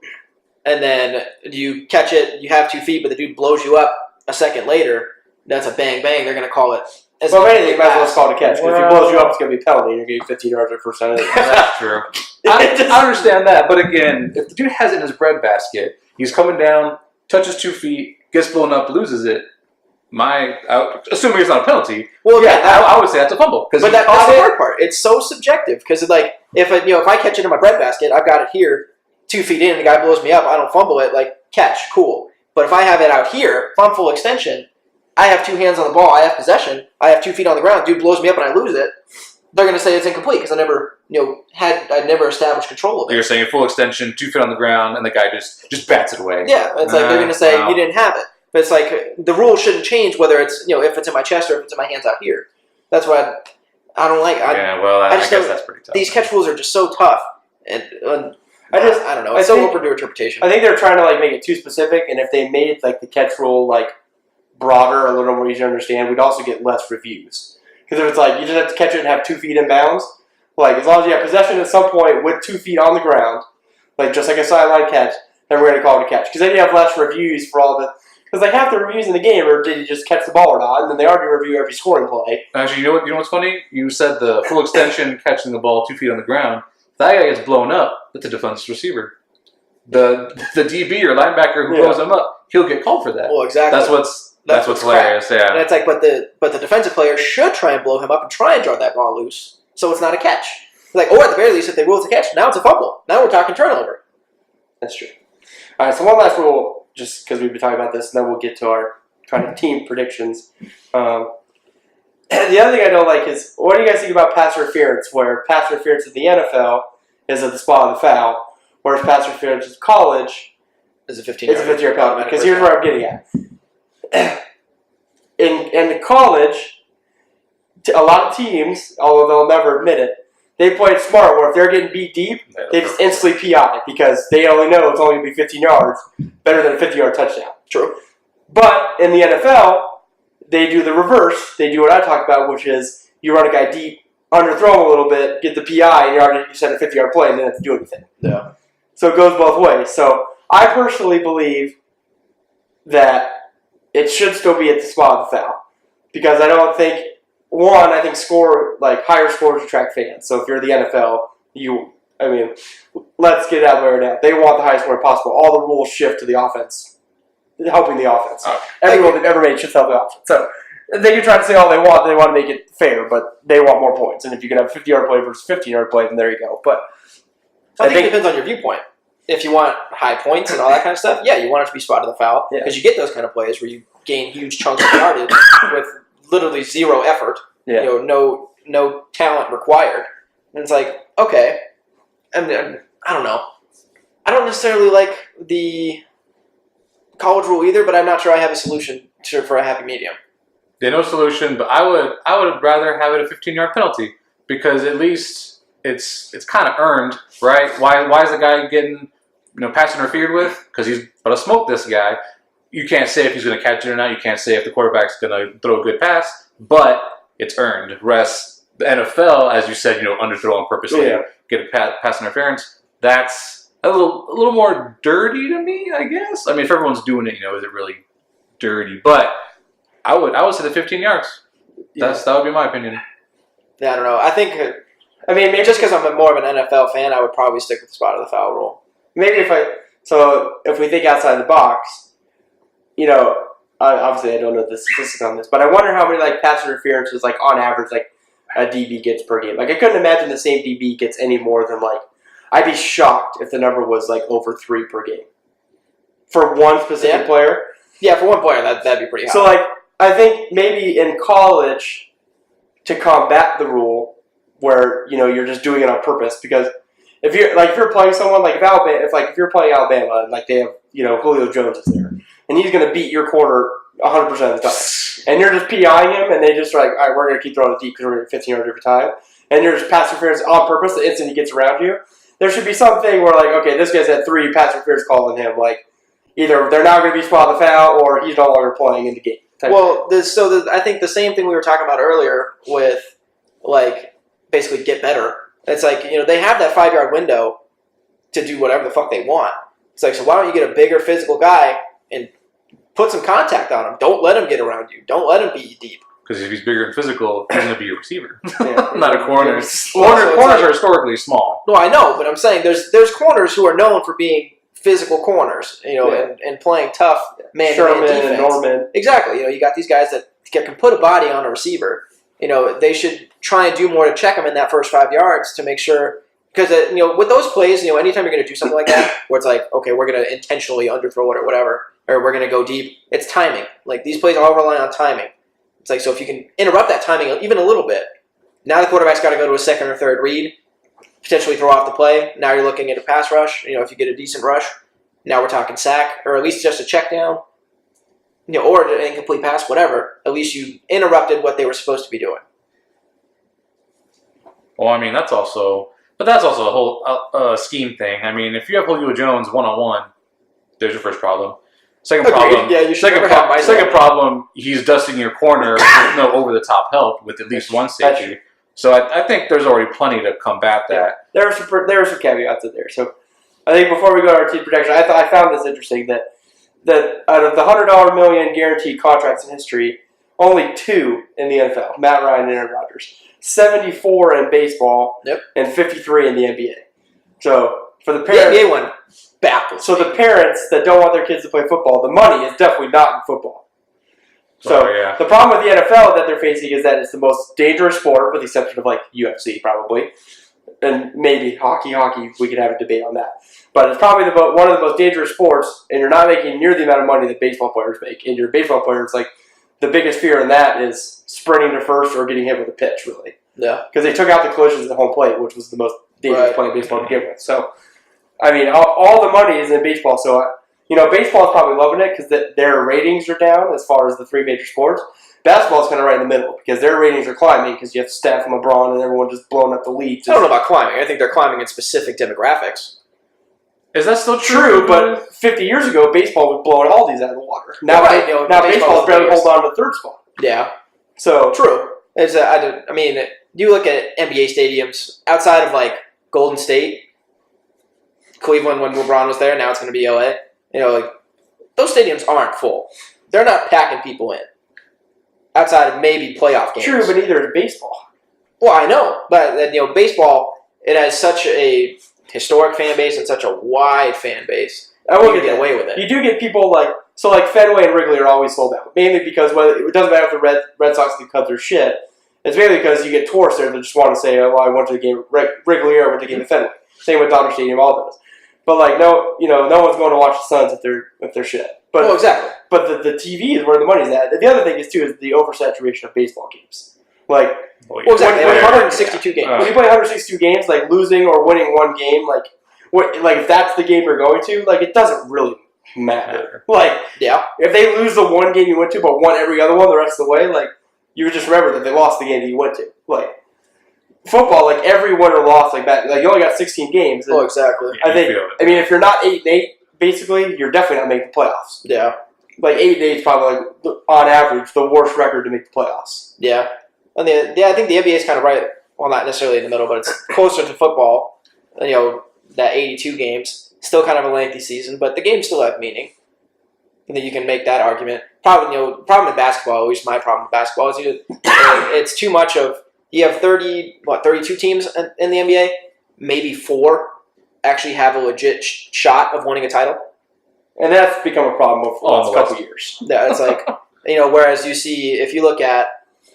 and then you catch it, you have 2 feet, but the dude blows you up a second later, that's a bang bang. They're going to call it. Well, if anything, might as well it's called a catch. Because if he blows you up, it's going to be a penalty, and you're getting 15 yards or first down. That's true. I understand that, but again, if the dude has it in his breadbasket, he's coming down, touches 2 feet, gets blown up, loses it. Assuming it's not a penalty. Well, I would say that's a fumble. But that's the hard part. It's so subjective because, if I catch it in my breadbasket, I've got it here, 2 feet in, and the guy blows me up. I don't fumble it. Catch, cool. But if I have it out here, if I'm full extension, I have 2 hands on the ball. I have possession. I have 2 feet on the ground. Dude blows me up and I lose it. They're going to say it's incomplete because I never, I never established control of it. You're saying full extension, 2 feet on the ground, and the guy just bats it away. Yeah, it's they're going to say you didn't have it. But it's the rule shouldn't change whether it's if it's in my chest or if it's in my hands out here. That's why I don't like. I guess that's pretty tough. These catch rules are just so tough, and I don't know. It's so open to interpretation. I think they're trying to make it too specific, and if they made the catch rule broader, a little more easy to understand, we'd also get less reviews. Because if it's you just have to catch it and have 2 feet in bounds, as long as you have possession at some point with 2 feet on the ground, just like a sideline catch, then we're going to call it a catch. Because then you have less reviews for all the... Because half the reviews in the game are did he just catch the ball or not, and then they already review every scoring play. Actually, you know what's funny? You said the full extension catching the ball 2 feet on the ground. If that guy gets blown up, that's a defensive receiver. The DB or linebacker who blows him up, he'll get called for that. Well, exactly. That's what's hilarious. Yeah. And it's but the defensive player should try and blow him up and try and draw that ball loose, so it's not a catch. At the very least, if they rule it's a catch, now it's a fumble. Now we're talking turnover. That's true. All right, so one last rule, just because we've been talking about this, and then we'll get to our kind of team predictions. The other thing I don't like is, what do you guys think about pass interference, where pass interference in the NFL is at the spot of the foul, whereas pass interference in college is a 15-yard penalty? Because here's where I'm getting at. In college, a lot of teams, although they'll never admit it, they play it smart, where if they're getting beat deep, they just instantly PI because they only know it's only going to be 15 yards. better than a 50-yard touchdown. True. But in the NFL, they do the reverse. They do what I talked about, which is you run a guy deep, underthrow him a little bit, get the PI, and you set a 50-yard play, and then have to do anything. Yeah. So it goes both ways. So I personally believe that it should still be at the spot of the foul. Because I don't think, I think higher scores attract fans. So if you're the NFL, let's get it out of the way right now. They want the highest score possible. All the rules shift to the offense, helping the offense. Okay. Everyone they've ever made should help the offense. So they can try to say all they want to make it fair, but they want more points. And if you can have a 50-yard play versus 15-yard play, then there you go. But I think it depends on your viewpoint. If you want high points and all that kind of stuff, yeah, you want it to be spot of the foul. Because you get those kind of plays where you gain huge chunks of yardage with literally zero effort. Yeah. No talent required. And it's like, okay. And I don't know. I don't necessarily like the college rule either, but I'm not sure I have a solution for a happy medium. Yeah, no solution, but I would rather have it a 15-yard penalty because at least it's kind of earned, right? Why is the guy getting pass interfered with? Because he's going to smoke this guy. You can't say if he's going to catch it or not. You can't say if the quarterback's going to throw a good pass, but it's earned. Whereas the NFL, as you said, underthrow on purpose, get a pass interference. That's a little more dirty to me, I guess. I mean, if everyone's doing it, is it really dirty? But I would say the 15 yards. That would be my opinion. Yeah, I don't know. I think, maybe just because I'm more of an NFL fan, I would probably stick with the spot of the foul rule. Maybe if we think outside the box, obviously I don't know the statistics on this, but I wonder how many pass interferences on average a DB gets per game. I couldn't imagine the same DB gets any more than I'd be shocked if the number was over 3 per game for one specific player. Yeah, for one player that'd be pretty high. So I think maybe in college to combat the rule where you're just doing it on purpose because. If you're playing someone if you're playing Alabama and they have Julio Jones is there and he's going to beat your corner 100% of the time and you're just PIing him and they just are all right, we're going to keep throwing it deep because we're going to get 15 yards every time and you're just pass interference on purpose the instant he gets around you. There should be something where okay, this guy's had 3 pass interference calls on him. Either they're now going to be spot of the foul or he's no longer playing in the game. I think the same thing we were talking about earlier with basically get better. It's they have that 5-yard window to do whatever the fuck they want. It's so why don't you get a bigger physical guy and put some contact on him? Don't let him get around you. Don't let him beat you deep. Because if he's bigger and physical, he's going to be a receiver, Yeah. not a corner. Corners are historically small. No, I know, but I'm saying there's corners who are known for being physical corners, and playing tough man-to-man defense. And Norman. Exactly. You got these guys that can put a body on a receiver. They should try and do more to check them in that first 5 yards to make sure. Because, with those plays, anytime you're going to do something like that, where it's okay, we're going to intentionally underthrow it or whatever, or we're going to go deep, it's timing. These plays all rely on timing. It's so if you can interrupt that timing even a little bit, now the quarterback's got to go to a second or third read, potentially throw off the play. Now you're looking at a pass rush. If you get a decent rush, now we're talking sack, or at least just a check down. Or an incomplete pass, whatever. At least you interrupted what they were supposed to be doing. Well, that's also a whole scheme thing. If you have Julio Jones one-on-one, there's your first problem. Second problem, Yeah, you should never have my second problem, he's dusting your corner with no over-the-top help with at least one safety. So I think there's already plenty to combat that. There are some caveats in there. So I think before we go to our team protection, I found this interesting that out of the $100 million guaranteed contracts in history, only 2 in the NFL, Matt Ryan and Aaron Rodgers. 74 in baseball, and 53 in the NBA. So for the parents, the NBA one backwards. So the parents that don't want their kids to play football, the money is definitely not in football. So the problem with the NFL that they're facing is that it's the most dangerous sport, with the exception of UFC probably, and maybe hockey. We could have a debate on that. But it's probably one of the most dangerous sports, and you're not making near the amount of money that baseball players make. And your baseball players, the biggest fear in that is sprinting to first or getting hit with a pitch, really. Yeah. Because they took out the collisions at home plate, which was the most dangerous play in baseball to begin with. So, all the money is in baseball. So, baseball is probably loving it because their ratings are down as far as the 3 major sports. Basketball is kind of right in the middle because their ratings are climbing because you have Steph and LeBron and everyone just blowing up the league. I don't know about climbing. I think they're climbing in specific demographics. Is that still True, but 50 years ago, baseball was blowing all these out of the water. Now, Right, now baseball baseball is is barely the biggest. holding on to third spot. Yeah, So true. I mean, you look at NBA stadiums outside of like Golden State, Cleveland when LeBron was there. Now it's going to be LA. You know, like those stadiums aren't full. They're not packing people in. Outside of maybe playoff games. true, but neither is baseball. Well, I know, but baseball, it has such a historic fan base and such a wide fan base. I You will can get get that. away with it. You do get people like Fenway and Wrigley are always sold out, mainly because whether it doesn't matter if the Red Sox and Cubs are shit. It's mainly because you get tourists there that just want to say, "Oh, well, I went to the game at Wrigley or I went to the game at Fenway." Same with Dodger Stadium, all those. But like no one's going to watch the Suns if they're shit. But Well, exactly. But the TV is where the money's at. The other thing is too is the oversaturation of baseball games. Like Well, exactly. When- 162 games. when you play 162 games, like losing or winning one game, like if that's the game you're going to, like it doesn't really matter. Like Yeah. if they lose the one game you went to but won every other one the rest of the way, like you would just remember that they lost the game that you went to. Like football, like every win or loss like that, like you only got 16 games. and Oh, exactly. I mean, if you're not 8-8, basically, you're definitely not making the playoffs. Yeah. Like 8-8 is probably like on average the worst record to make the playoffs. Yeah. And I think the NBA is kind of right. Well, not necessarily in the middle, but it's closer to football. That 82 games, still kind of a lengthy season, but the games still have meaning. And then you can make that argument. Problem with basketball, at least my problem with basketball, is it's too much of. You have 32 teams in the NBA. Maybe 4 actually have a legit shot of winning a title. And that's become a problem over the last couple years. Yeah, it's like whereas you see if you look at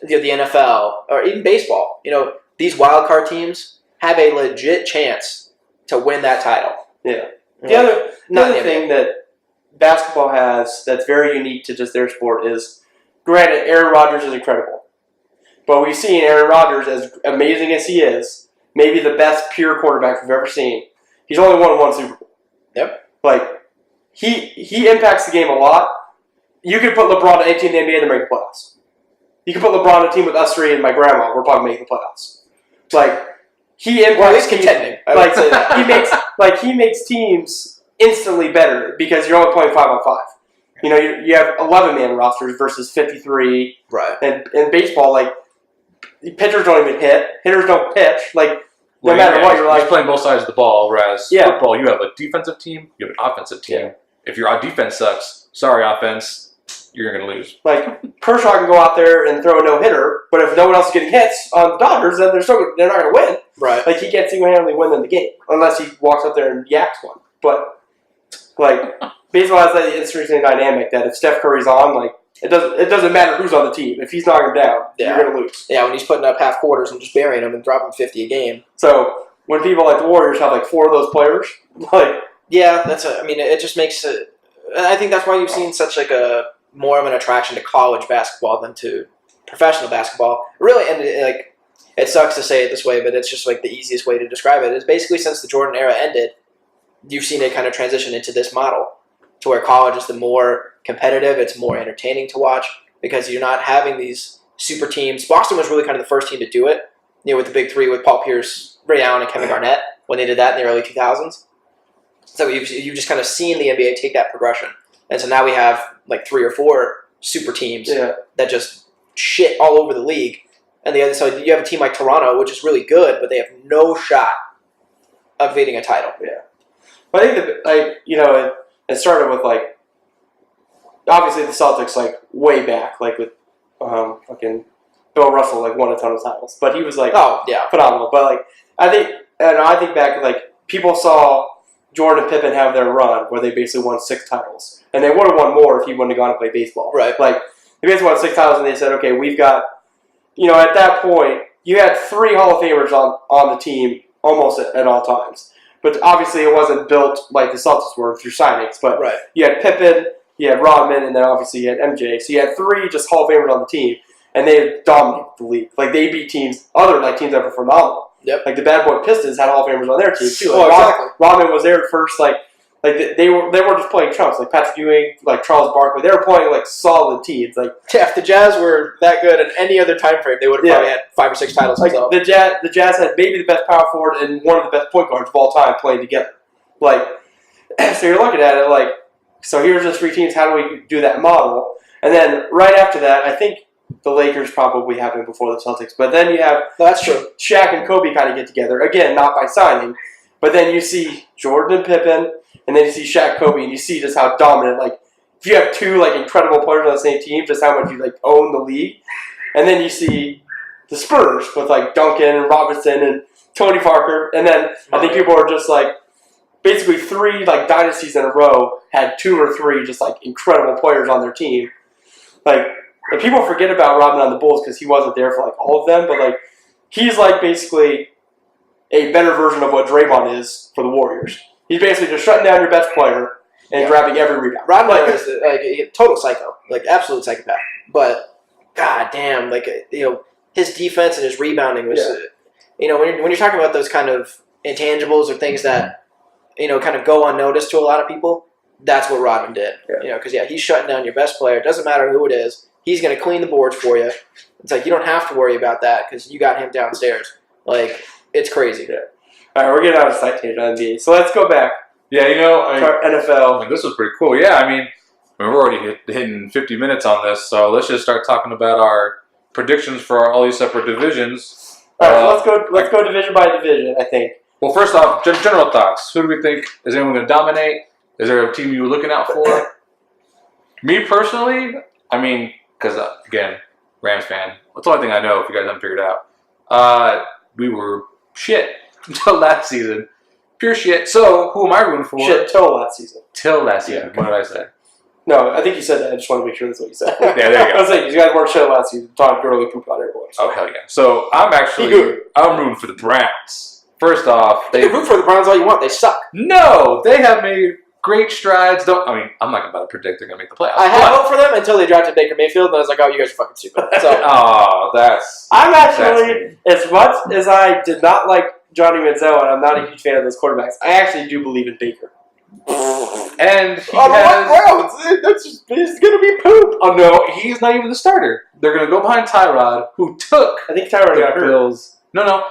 the NFL or even baseball, these wild card teams have a legit chance to win that title. Yeah. The Not other in the NBA. thing that basketball has that's very unique to just their sport is, granted, Aaron Rodgers is incredible. But we've seen Aaron Rodgers, as amazing as he is, maybe the best pure quarterback we've ever seen. He's only won one Super Bowl. Yep. Like, he impacts the game a lot. You could put LeBron on any team in the NBA and make the playoffs. You could put LeBron on a team with us three and my grandma. We're probably making the playoffs. Like, he impacts Well, he's teams- contending. I would say that. he makes teams instantly better because you're only playing 5-on-5. You have 11-man rosters versus 53. Right. And in baseball, like, pitchers don't even hit. Hitters don't pitch. Like, no matter what, you're he's like, playing both sides of the ball. Whereas Yeah. football, you have a defensive team, you have an offensive team. Yeah. If your defense sucks, sorry offense, you're going to lose. like Kershaw can go out there and throw a no-hitter, but if no one else is getting hits on the Dodgers, then they're not going to win. Right. Like, he can't single-handedly win them the game unless he walks up there and yaks one. But, like, baseball has that interesting dynamic that if Steph Curry's on, like, it doesn't matter who's on the team. If he's knocking him down, Yeah. you're going to lose. Yeah, when he's putting up half quarters and just burying them and dropping 50 a game. So when people like the Warriors have like 4 of those players, like, Yeah, it just makes it. I think that's why you've seen such like a more of an attraction to college basketball than to professional basketball. Really, and it sucks to say it this way, but it's just like the easiest way to describe it is basically since the Jordan era ended, you've seen it kind of transition into this model to where college is the more competitive, it's more entertaining to watch because you're not having these super teams. Boston was really kind of the first team to do it, with the big 3 with Paul Pierce, Ray Allen, and Kevin Garnett when they did that in the early 2000s. So you've just kind of seen the NBA take that progression. And so now we have like 3 or 4 super teams yeah. that just shit all over the league. And the other side, you have a team like Toronto, which is really good, but they have no shot of getting a title. But I think that, like, it started with, like, obviously the Celtics, like, way back, like, with fucking Bill Russell, like, won a ton of titles. But he was, like, Oh, yeah. phenomenal. But, like, I think back, like, people saw Jordan and Pippen have their run where they basically won 6 titles. And they would have won more if he wouldn't have gone to play baseball. Right. Like, they basically won 6 titles and they said, okay, we've got, at that point, you had 3 Hall of Famers on the team almost at all times. But obviously it wasn't built like the Celtics were through signings. But Right. you had Pippen, you had Rodman, and then obviously you had MJ. So you had 3 just Hall of Famers on the team. And they dominated the league. Like, they beat teams that were phenomenal. Yep. Like, the Bad Boy Pistons had Hall of Famers on their team, too. Oh, Like, exactly. Rodman was there at first, like they weren't just playing chumps. Like, Patrick Ewing, like, Charles Barkley, they were playing, like, solid teams. Like, Yeah, if the Jazz were that good in any other time frame, they would have Yeah. probably had 5 or 6 titles like themselves. the Jazz had maybe the best power forward and one of the best point guards of all time playing together. Like, So you're looking at it like, so here's the three teams. How do we do that model? And then right after that, I think the Lakers probably happened before the Celtics. But then you have That's true. Shaq and Kobe kind of get together. Again, not by signing. But then you see Jordan and Pippen, and then you see Shaq, Kobe, and you see just how dominant. Like, if you have two like incredible players on the same team, just how much you like own the league. And then you see the Spurs with like Duncan and Robinson and Tony Parker. And then I think people are just like, basically 3 like dynasties in a row had 2 or 3 just like incredible players on their team. Like, and people forget about Rodman on the Bulls because he wasn't there for like all of them, but like he's like basically a better version of what Draymond is for the Warriors. He's basically just shutting down your best player and grabbing every rebound. Rodman is like a total psycho, like absolute psychopath. But god damn, like his defense and his rebounding was, when you're talking about those kind of intangibles or things that kind of go unnoticed to a lot of people, that's what Rodman did. Yeah. Because he's shutting down your best player. It doesn't matter who it is. He's going to clean the boards for you. It's like you don't have to worry about that because you got him downstairs. Like, it's crazy. Yeah. All right, we're getting out of sight tangent on NBA. So let's go back Yeah, to our NFL. this was pretty cool. Yeah, we're already hitting 50 minutes on this, so let's just start talking about our predictions for all these separate divisions. All right, so let's go division by division, I think. Well, first off, general thoughts. Who do we think is anyone going to dominate? Is there a team you were looking out for? Me personally, because again, Rams fan. That's the only thing I know. If you guys haven't figured it out, we were shit until last season. Pure shit. So who am I rooting for? Shit, till last season. Till last season. Yeah. What did I say? No, I think you said that. I just want to make sure that's what you said. Yeah, there you go. I was like, you guys weren't shit last season. Todd Gurley pooped on everyone. Oh hell yeah! So I'm rooting for the Browns. First off, You can root for the Browns all you want. They suck. No, they have made great strides. I'm not about to predict they're going to make the playoffs. I had hope for them until they drafted Baker Mayfield, and I was like, oh, you guys are fucking stupid. So, Oh, I'm actually, as much as I did not like Johnny Manziel, and I'm not a huge fan of those quarterbacks, I actually do believe in Baker. and he on has. what grounds? That's just, it's going to be poop. Oh no, he's not even the starter. They're going to go behind Tyrod, who took I think Tyrod the got hurt. Bills. No.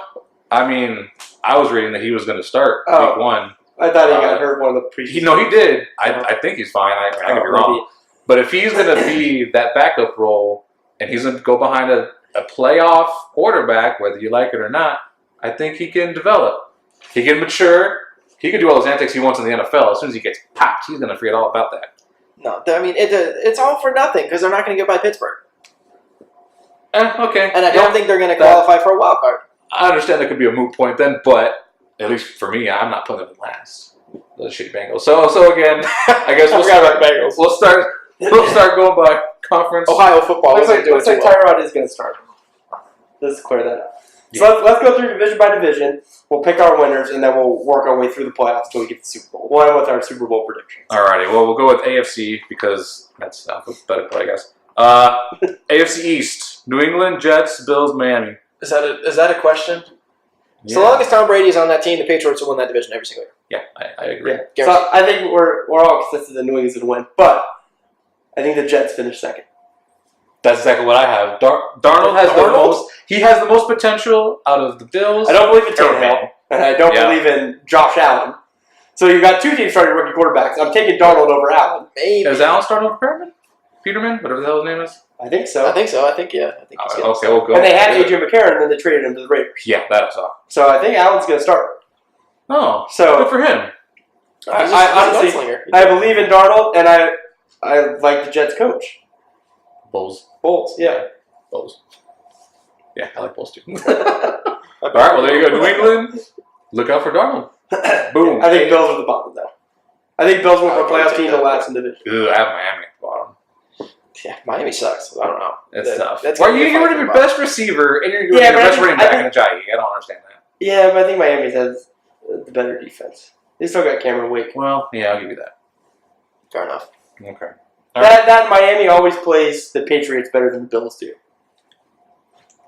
I was reading that he was going to start Oh. week 1. I thought he got hurt one of the preseason. He did. I think he's fine. I could be wrong. But if he's going to be that backup role and he's going to go behind a playoff quarterback, whether you like it or not, I think he can develop. He can mature. He can do all those antics he wants in the NFL. As soon as he gets popped, he's going to forget all about that. No, it's all for nothing because they're not going to get by Pittsburgh. Okay. And I don't think they're going to qualify for a wild card. I understand that could be a moot point then, but at least for me, I'm not putting them in last. Those shitty Bengals. So again, I guess we'll start going by conference. Ohio football Looks isn't like doing too well. Tyrod is going to start. Let's clear that up. So let's go through division by division. We'll pick our winners, and then we'll work our way through the playoffs until we get to the Super Bowl. We'll end with our Super Bowl predictions. Alrighty, well, we'll go with AFC because that's alphabetical, I guess. AFC East: New England, Jets, Bills, Miami. Is that a question? So long as Tom Brady's on that team, the Patriots will win that division every single year. Yeah, I agree. Yeah. So I think we're all consistent that New England's going to win, but I think the Jets finish second. That's exactly what I have. Darnold has the most. He has the most potential out of the Bills. I don't believe in Tannehill, and I don't believe in Josh Allen. So you've got two teams starting rookie quarterbacks. I'm taking Darnold over Allen. Maybe. Is Allen starting over Peterman? Whatever the hell his name is. I think so. I think so. I think he's Okay, we'll go. And they had Adrian McCarron, and then they traded him to the Raiders. Yeah, that's all. So I think Allen's going to start. Oh, So good for him. I honestly, gunslinger. I believe in Darnold, and I like the Jets coach. Bulls. Yeah. Bulls. Yeah, I like Bulls too. All right, well there you go. New England. Look out for Darnold. Boom. I think Bills are the bottom, though. I think Bills will be a playoff team to last in division. Ugh, I have Miami at the bottom. Yeah, Miami sucks. I don't know. It's tough. That's Why are gonna you be a getting rid fight of for your the best receiver and you're getting Yeah, rid of your but best I running think- back in Ajayi? I don't understand that. Yeah, but I think Miami has the better defense. They still got Cameron Wake. Well, yeah, I'll give you that. Fair enough. Okay. That Miami always plays the Patriots better than the Bills do.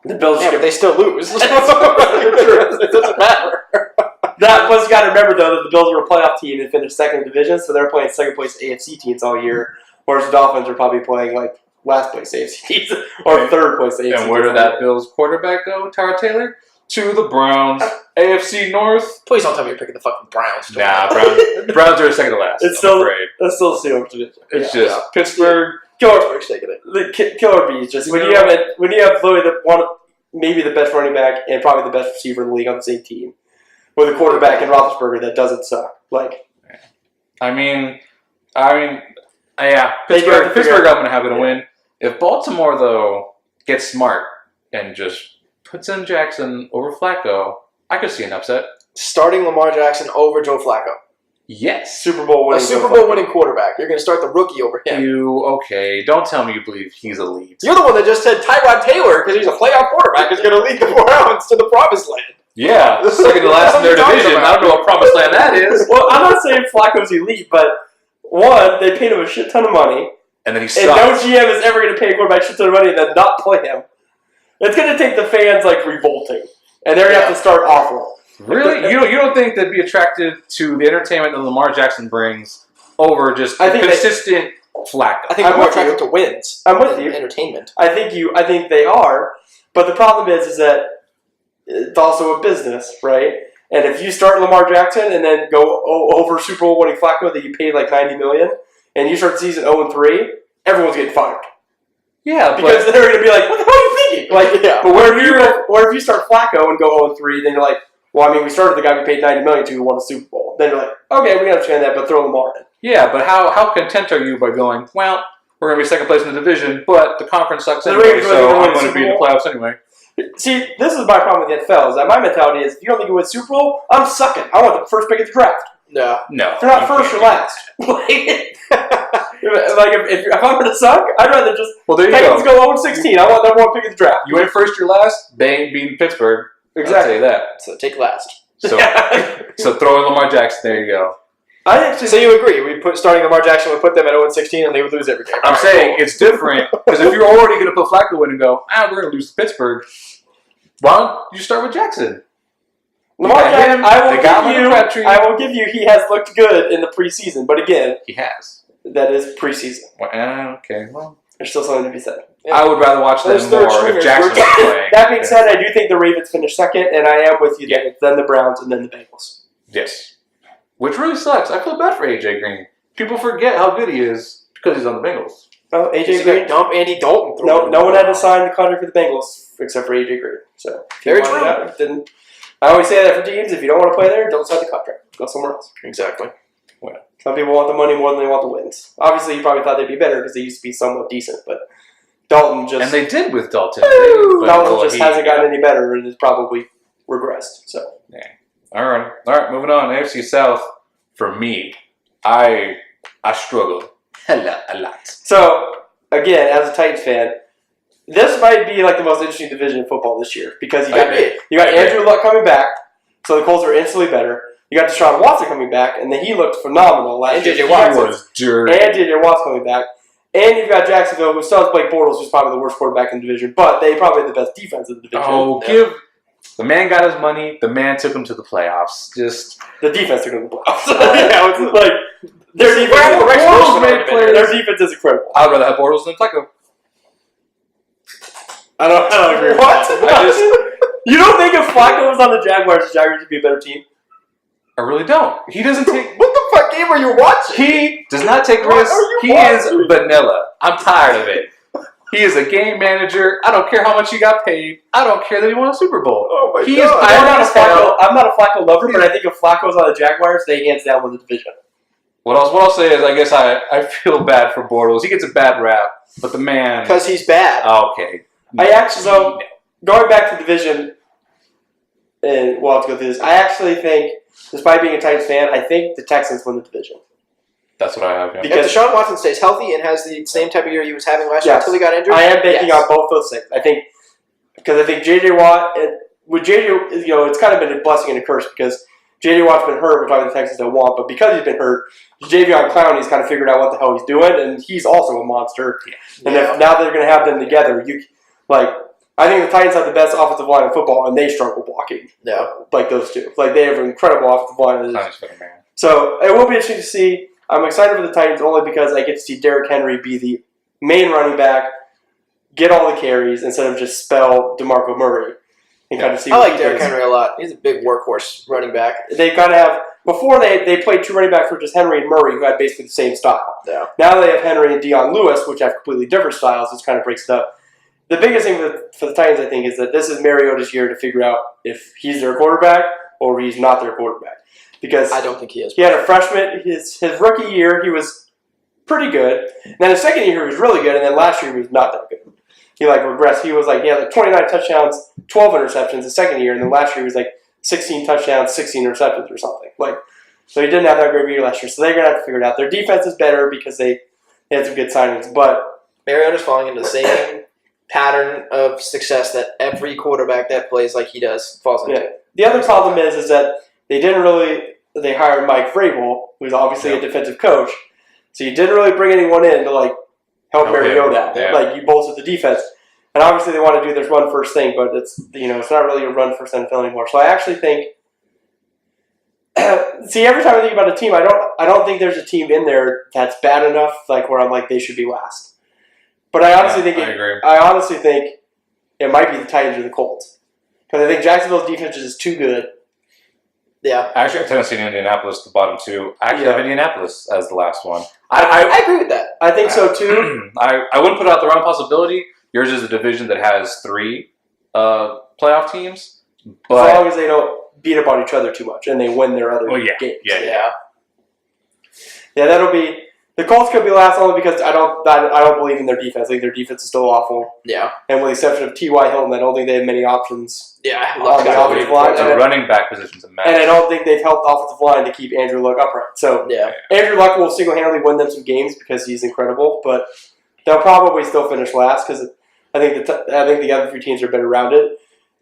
The Bills, Yeah, but they still lose. True. It doesn't matter. that plus you got to remember though that the Bills were a playoff team and finished second in the division, so they're playing second place AFC teams all year, whereas the Dolphins are probably playing like last place AFC teams or third place AFC. And where teams did all that year. Bills quarterback go, Tara Taylor? to the Browns. AFC North. Please don't tell me you're picking the fucking Browns. Nah, Browns are second to last. It's I'm still- afraid. That's still the Steelers division. It's Yeah. just Pittsburgh. Killer, taking it. the killer bees. Just when you have literally maybe the best running back and probably the best receiver in the league on the same team, with a quarterback in Roethlisberger that doesn't suck. Like, I mean, They yeah. do have to Pittsburgh. figure I'm out- going to have it win. If Baltimore though gets smart and just puts in Jackson over Flacco, I could see an upset. Starting Lamar Jackson over Joe Flacco. Yes. Super Bowl winning. A Super Bowl winning quarterback. You're going to start the rookie over him. Okay? Don't tell me you believe he's elite. You're the one that just said Tyrod Taylor, because he's a playoff quarterback, is going to lead the Browns to the promised land. Yeah, second to last in their What are you division. talking I don't know what promised land that is. Well, I'm not saying Flacco's elite, but one, they paid him a shit ton of money, And then he and no sucks. GM is ever going to pay a quarterback a shit ton of money and then not play him. It's going to take the fans like revolting, and they're going to have to start awful. Really? You don't think they'd be attracted to the entertainment that Lamar Jackson brings over just I think consistent Flacco? I think I'm I'm more with you. attracted to wins. I'm with than you. Entertainment. I think they are, but the problem is that it's also a business, right? And if you start Lamar Jackson and then go over Super Bowl winning Flacco that you paid like $90 million, and you start the season 0-3, everyone's getting fired Yeah, because they're going to be like, "What the hell are you thinking?" Like, Yeah. but where if you start Flacco and go 0-3, then you're like, "Well, I mean, we started the guy we paid $90 million to who won a Super Bowl." Then you're like, "Okay, we understand that, but throw Lamar in." yeah, but how content are you by going, well, we're going to be second place in the division, but the conference sucks The anyway, Ravens really so gonna win I'm the going to Super be in the Bowl? playoffs anyway. See, this is my problem with the NFL. Is that my mentality is, if you don't think you win Super Bowl, I'm sucking. I want the first pick of the draft. No. No. If you're not you first, can't you're do last. If I'm going to suck, I'd rather just Well, there you Titans go. go 0-16. I want number one pick of the draft. You ain't first, you're last. They ain't beating Pittsburgh. Exactly. I'll tell you that. So take last. So, so throw in Lamar Jackson. There you go. I actually So you agree? We put starting Lamar Jackson would put them at 0-16 and they would lose every game. I'm saying it's different because if you're already going to put Flacco in and go, we're going to lose to Pittsburgh, why don't you start with Jackson? Lamar got Jackson, him. I They got him in the Crabtree. will give you, he has looked good in the preseason. But again, He has. that is preseason. Well, okay, well, There's still something to be said. I would rather watch them Those third more if stringers Jackson were- was playing. That being said, I do think the Ravens finish second, and I am with you. Yeah. Then the Browns, and then the Bengals. Yes. Which really sucks. I feel bad for AJ Green. People forget how good he is because he's on the Bengals. Oh, He's AJ going Green. to dump Andy Dalton. No one had to sign the contract for the Bengals except for AJ Green. So if you Very wanted true. that, then I always say that for teams: if you don't want to play there, don't sign the contract. Go somewhere else. Exactly. Some people want the money more than they want the wins. Obviously, you probably thought they'd be better because they used to be somewhat decent, but Dalton just And they did with Dalton. Dalton Well, just he- hasn't gotten any better and has probably regressed. So All right, moving on. AFC South. For me, I struggled a lot. So again, as a Titans fan, this might be like the most interesting division in football this year because you I got agree. you got I agree. Andrew Luck coming back, so the Colts are instantly better. You got Deshaun Watson coming back, and then he looked phenomenal last And year. J.J. He Watt was dirty. And J.J. Watt's coming back. And you've got Jacksonville, who still has Blake Bortles, who's probably the worst quarterback in the division, but they probably have the best defense in the division. Oh, Yeah. the man got his money. The man took him to the playoffs. Just The defense took them to the playoffs. Yeah, it's like their defense, Well, is Rex incredible. Wilson made players. Their defense is incredible. I'd rather have Bortles than Flacco. I don't agree. What? You don't think if Flacco was on the Jaguars would be a better team? I really don't. He doesn't take. What the fuck game are you watching? He does not take What risks. are you He watching? is vanilla. I'm tired of it. He is a game manager. I don't care how much he got paid. I don't care that he won a Super Bowl. Oh my He god. is- I'm not a Flacco lover, but I think if Flacco's on the Jaguars, they hands down win the division. What I'll say is, I guess I feel bad for Bortles. He gets a bad rap, but the man. Because he's bad. Okay. So going back to the division, and we'll have to go through this. I actually think, despite being a Titans fan, I think the Texans win the division. That's what I have. Yeah. Because- If Deshaun Watson stays healthy and has the same type of year he was having last year Yes. until he got injured, I am banking yes. on both those things. I think because I think J.J. Watt with J.J. It's kind of been a blessing and a curse because J.J. Watt's been hurt. We're talking the Texans don't want, but because he's been hurt, Jadeveon Clowney's kind of figured out what the hell he's doing, and he's also a monster. And Yeah. if now they're going to have them together, I think the Titans have the best offensive line in football, and they struggle blocking Yeah. like those two. Like they have an incredible offensive line. Nice for the man. So it will be interesting to see. I'm excited for the Titans only because I get to see Derrick Henry be the main running back, get all the carries instead of just spell DeMarco Murray. and kind of see. I what like he Derrick does. Henry a lot. He's a big workhorse running back. They kind of have before they played two running backs, which is Henry and Murray, who had basically the same style. Yeah. Now they have Henry and Deion Lewis, which have completely different styles, which kind of breaks it up. The biggest thing for the Titans, I think, is that this is Mariota's year to figure out if he's their quarterback or he's not their quarterback. Because I don't think he is. he had a freshman, his rookie year, he was pretty good. And then his second year, he was really good. And then last year, he was not that good. He regressed. He was he had 29 touchdowns, 12 interceptions the second year. And then last year, he was 16 touchdowns, 16 interceptions or something. So he didn't have that great year last year. So they're going to have to figure it out. Their defense is better because they had some good signings. But Mariota's falling into the same pattern of success that every quarterback that plays like he does falls into. yeah. The other problem is that they hired Mike Vrabel, who's obviously a defensive coach. So you didn't really bring anyone in to help Mariota out. Yeah. You bolstered the defense. And obviously they want to do this run first thing, but it's not really a run first NFL anymore. So I actually think see, every time I think about a team, I don't think there's a team in there that's bad enough where I'm they should be last. But I honestly think it might be the Titans or the Colts. Because I think Jacksonville's defense is too good. Yeah. I actually have Tennessee and Indianapolis the bottom two. I actually have Indianapolis as the last one. I agree with that. I think so too. I wouldn't put out the wrong possibility. Yours is a division that has 3 playoff teams. But As long as they don't beat up on each other too much and they win their other games. Yeah. Yeah, that'll be. The Colts could be last only because I don't believe in their defense. I think their defense is still awful. Yeah. And with the exception of T.Y. Hilton, I don't think they have many options. Yeah. On the offensive line. The running back position's a mess. And I don't think they've helped the offensive line to keep Andrew Luck upright. So Yeah. Andrew Luck will single-handedly win them some games because he's incredible, but they'll probably still finish last because I think the other 3 teams are better rounded.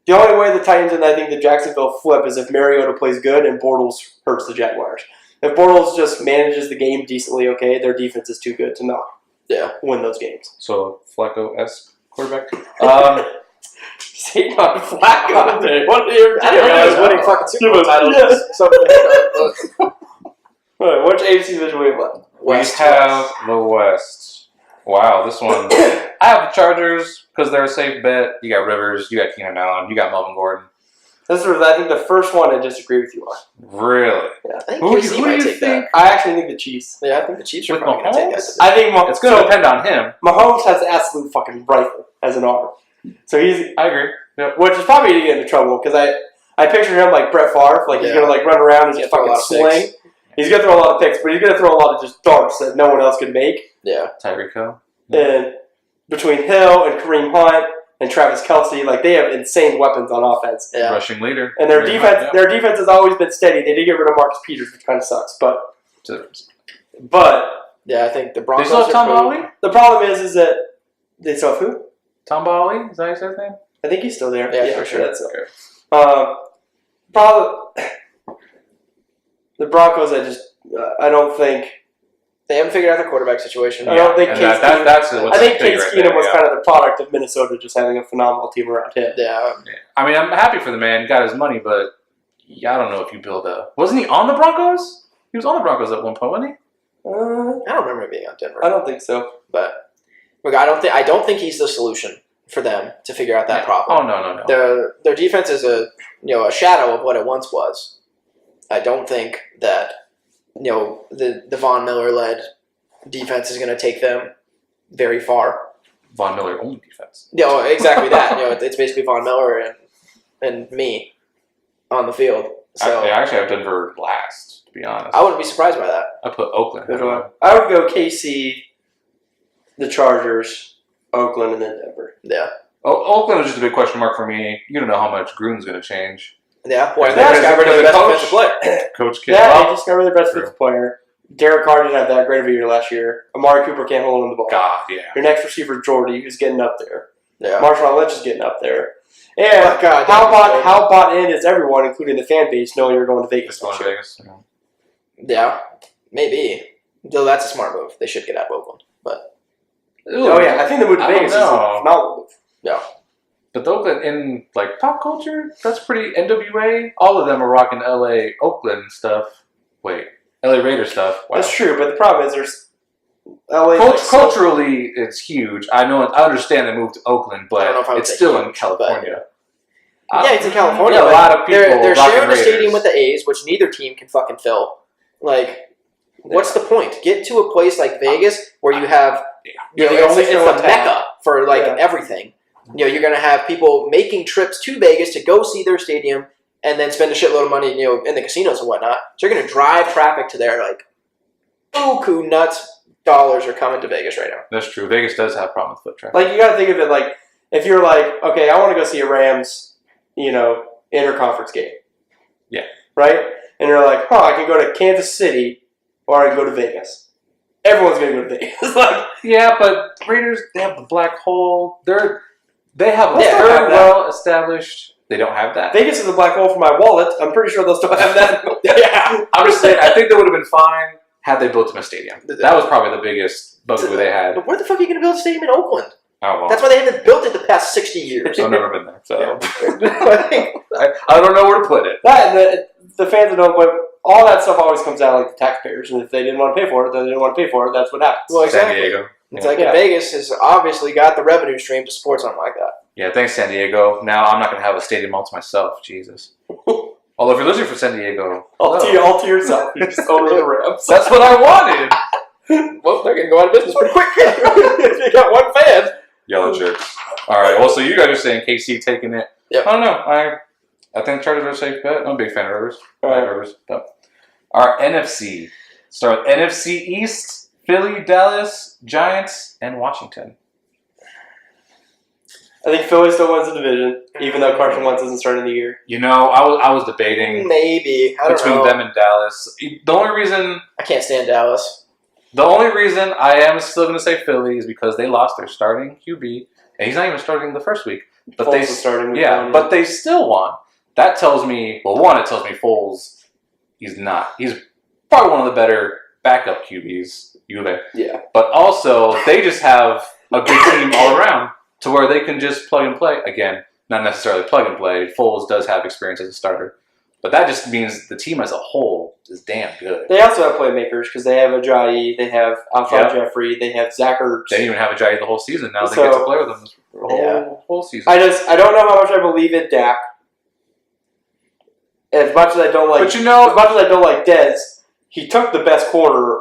The only way the Titans and I think the Jacksonville flip is if Mariota plays good and Bortles hurts the Jaguars. If Bortles just manages the game decently, okay, their defense is too good to not win those games. So, Flacco-esque quarterback. Say not Flacco. What are you I didn't realize winning fucking Super Bowl titles was something. Which AFC division we have left? We have the West. Wow, this one. I have the Chargers because they're a safe bet. You got Rivers, you got Keenan Allen, you got Melvin Gordon. This was, I think, the first one I disagree with you on. Really? I think Who KC do might you take think? that. I actually think the Chiefs. Yeah, I think the Chiefs are With probably going to take Mahomes? that. I think It's going to depend on him. Mahomes has an absolute fucking rifle as an arm. So he's, I agree. Yep. which is probably going to get into trouble because I picture him like Brett Favre, he's going to run around and just throw a fucking lot of sling. picks. He's going to throw a lot of picks, but he's going to throw a lot of just darts that no one else could make. Yeah. Tyreek Hill. And between Hill and Kareem Hunt and Travis Kelce, they have insane weapons on offense. Yeah. Rushing leader. And their Kareem defense, Hunt, their defense has always been steady. They did get rid of Marcus Peters, which kind of sucks, but Yeah, I think the They Broncos still have Tom are Hawley? the problem is that they still have who? Tom Hawley? Is that his name? I think he's still there. Yeah, for sure. That's probably the Broncos. I don't think. They haven't figured out the quarterback situation. I don't think And Case Keenum. that's what's I think big Case right Keenum there, was yeah. kind of the product of Minnesota just having a phenomenal team around him. Yeah. I mean, I'm happy for the man. He got his money, but I don't know if you build a... Wasn't he on the Broncos? He was on the Broncos at one point, wasn't he? I don't remember him being on Denver. I don't think so. But look, I don't think he's the solution for them to figure out that problem. Oh, no. Their defense is a shadow of what it once was. I don't think that the Von Miller led defense is going to take them very far. Von Miller only defense. Exactly that. It's basically Von Miller and me on the field. So I actually have Denver last, to be honest. I wouldn't be surprised by that. I put Oakland. I would go KC, the Chargers, Oakland, and then Denver. Yeah. Oakland is just a big question mark for me. You don't know how much Gruden's going to change. Yeah. Well, Because they just got rid of the their best coach- defensive player. Coach K. Yeah, Well, they just got rid of their best True. fifth player. Derek Carr didn't have that great of a year last year. Amari Cooper can't hold on the ball. God, yeah. Your next receiver, Jordy, who's getting up there. Yeah. Marshawn Lynch is getting up there. And Oh, God, how bought in is everyone, including the fan base, knowing you're going to Vegas It's going this to year. Vegas. Yeah. Maybe. Though that's a smart move. They should get out of Oakland. But Oh, yeah. I think the move to I don't Vegas is a know. phenomenal move. But the Oakland, in pop culture, that's pretty NWA. All of them are rocking LA Oakland stuff. Wait, LA Raiders stuff. Wow. That's true, but the problem is there's LA. Culturally, it's huge. I understand they moved to Oakland, I don't know but if I would it's say still in huge, California. Yeah, it's in California. Yeah, a but lot of people. They're rocking sharing the stadium Raiders. with the A's, which neither team can fucking fill. Like, what's the point? Get to a place like Vegas where you have, Yeah, they only it's fill the a town. mecca for like Yeah. everything. You're gonna have people making trips to Vegas to go see their stadium and then spend a shitload of money, in the casinos and whatnot. So you're gonna drive traffic to there. Like, buku nuts dollars are coming to Vegas right now. That's true. Vegas does have a problem with foot traffic. Like, you got to think of it like, if you're like, okay, I want to go see a Rams, interconference game. Yeah. Right? And you're like, I can go to Kansas City or I can go to Vegas. Everyone's going to go to Vegas. Like, yeah, but Raiders, they have the black hole. They have a They still very have that. well established. They don't have that. Vegas is a black hole for my wallet. I'm pretty sure they'll still have that. Yeah, I'm just saying. I think they would have been fine had they built them a stadium. That was probably the biggest bugaboo they had. But where the fuck are you gonna build a stadium in Oakland? Oh well, That's why they haven't built it the past 60 years. I've never been there, so Like, I don't know where to put it. That and the fans that don't, but all that stuff always comes out like the taxpayers. And if they didn't want to pay for it, then they didn't want to pay for it. That's what happens. Well, exactly. San Diego. It's Yeah. like Yeah. Vegas has obviously got the revenue stream to support something like that. Yeah, thanks, San Diego. Now I'm not going to have a stadium all to myself. Jesus. Although if you're listening for San Diego, all hello. to yourself. You just own the Rams. That's what I wanted. Well, they're gonna go out of business pretty quick. They got one fan. Yellow jerks. All right. Well, so you guys are saying KC taking it. Yep. I don't know. I think Chargers are a safe bet. I'm a big fan of Rivers. All I like right. Rivers. But our NFC. Start with NFC East: Philly, Dallas, Giants, and Washington. I think Philly still wins the division, even though Carson Wentz isn't starting the year. You know, I was debating Maybe. I don't between know. them and Dallas. The only reason I can't stand Dallas. I am still going to say Philly is because they lost their starting QB, and he's not even starting the first week. But Foles is starting. week yeah, one. but they still won. That tells me, well, one, it tells me Foles, he's not. He's probably one of the better backup QBs, U of A. yeah, But also, they just have a good team all around to where they can just plug and play. Again, not necessarily plug and play. Foles does have experience as a starter. But that just means the team as a whole is damn good. they also have playmakers because they have Ajayi, they have Alshon Yeah. Jeffrey, they have Zach Ertz. They didn't even have a Jay the whole season. Now they So- get to play with them the whole season. I don't know how much I believe in Dak. As much as I don't like, But you know, as much as I don't like Dez, he took the best corner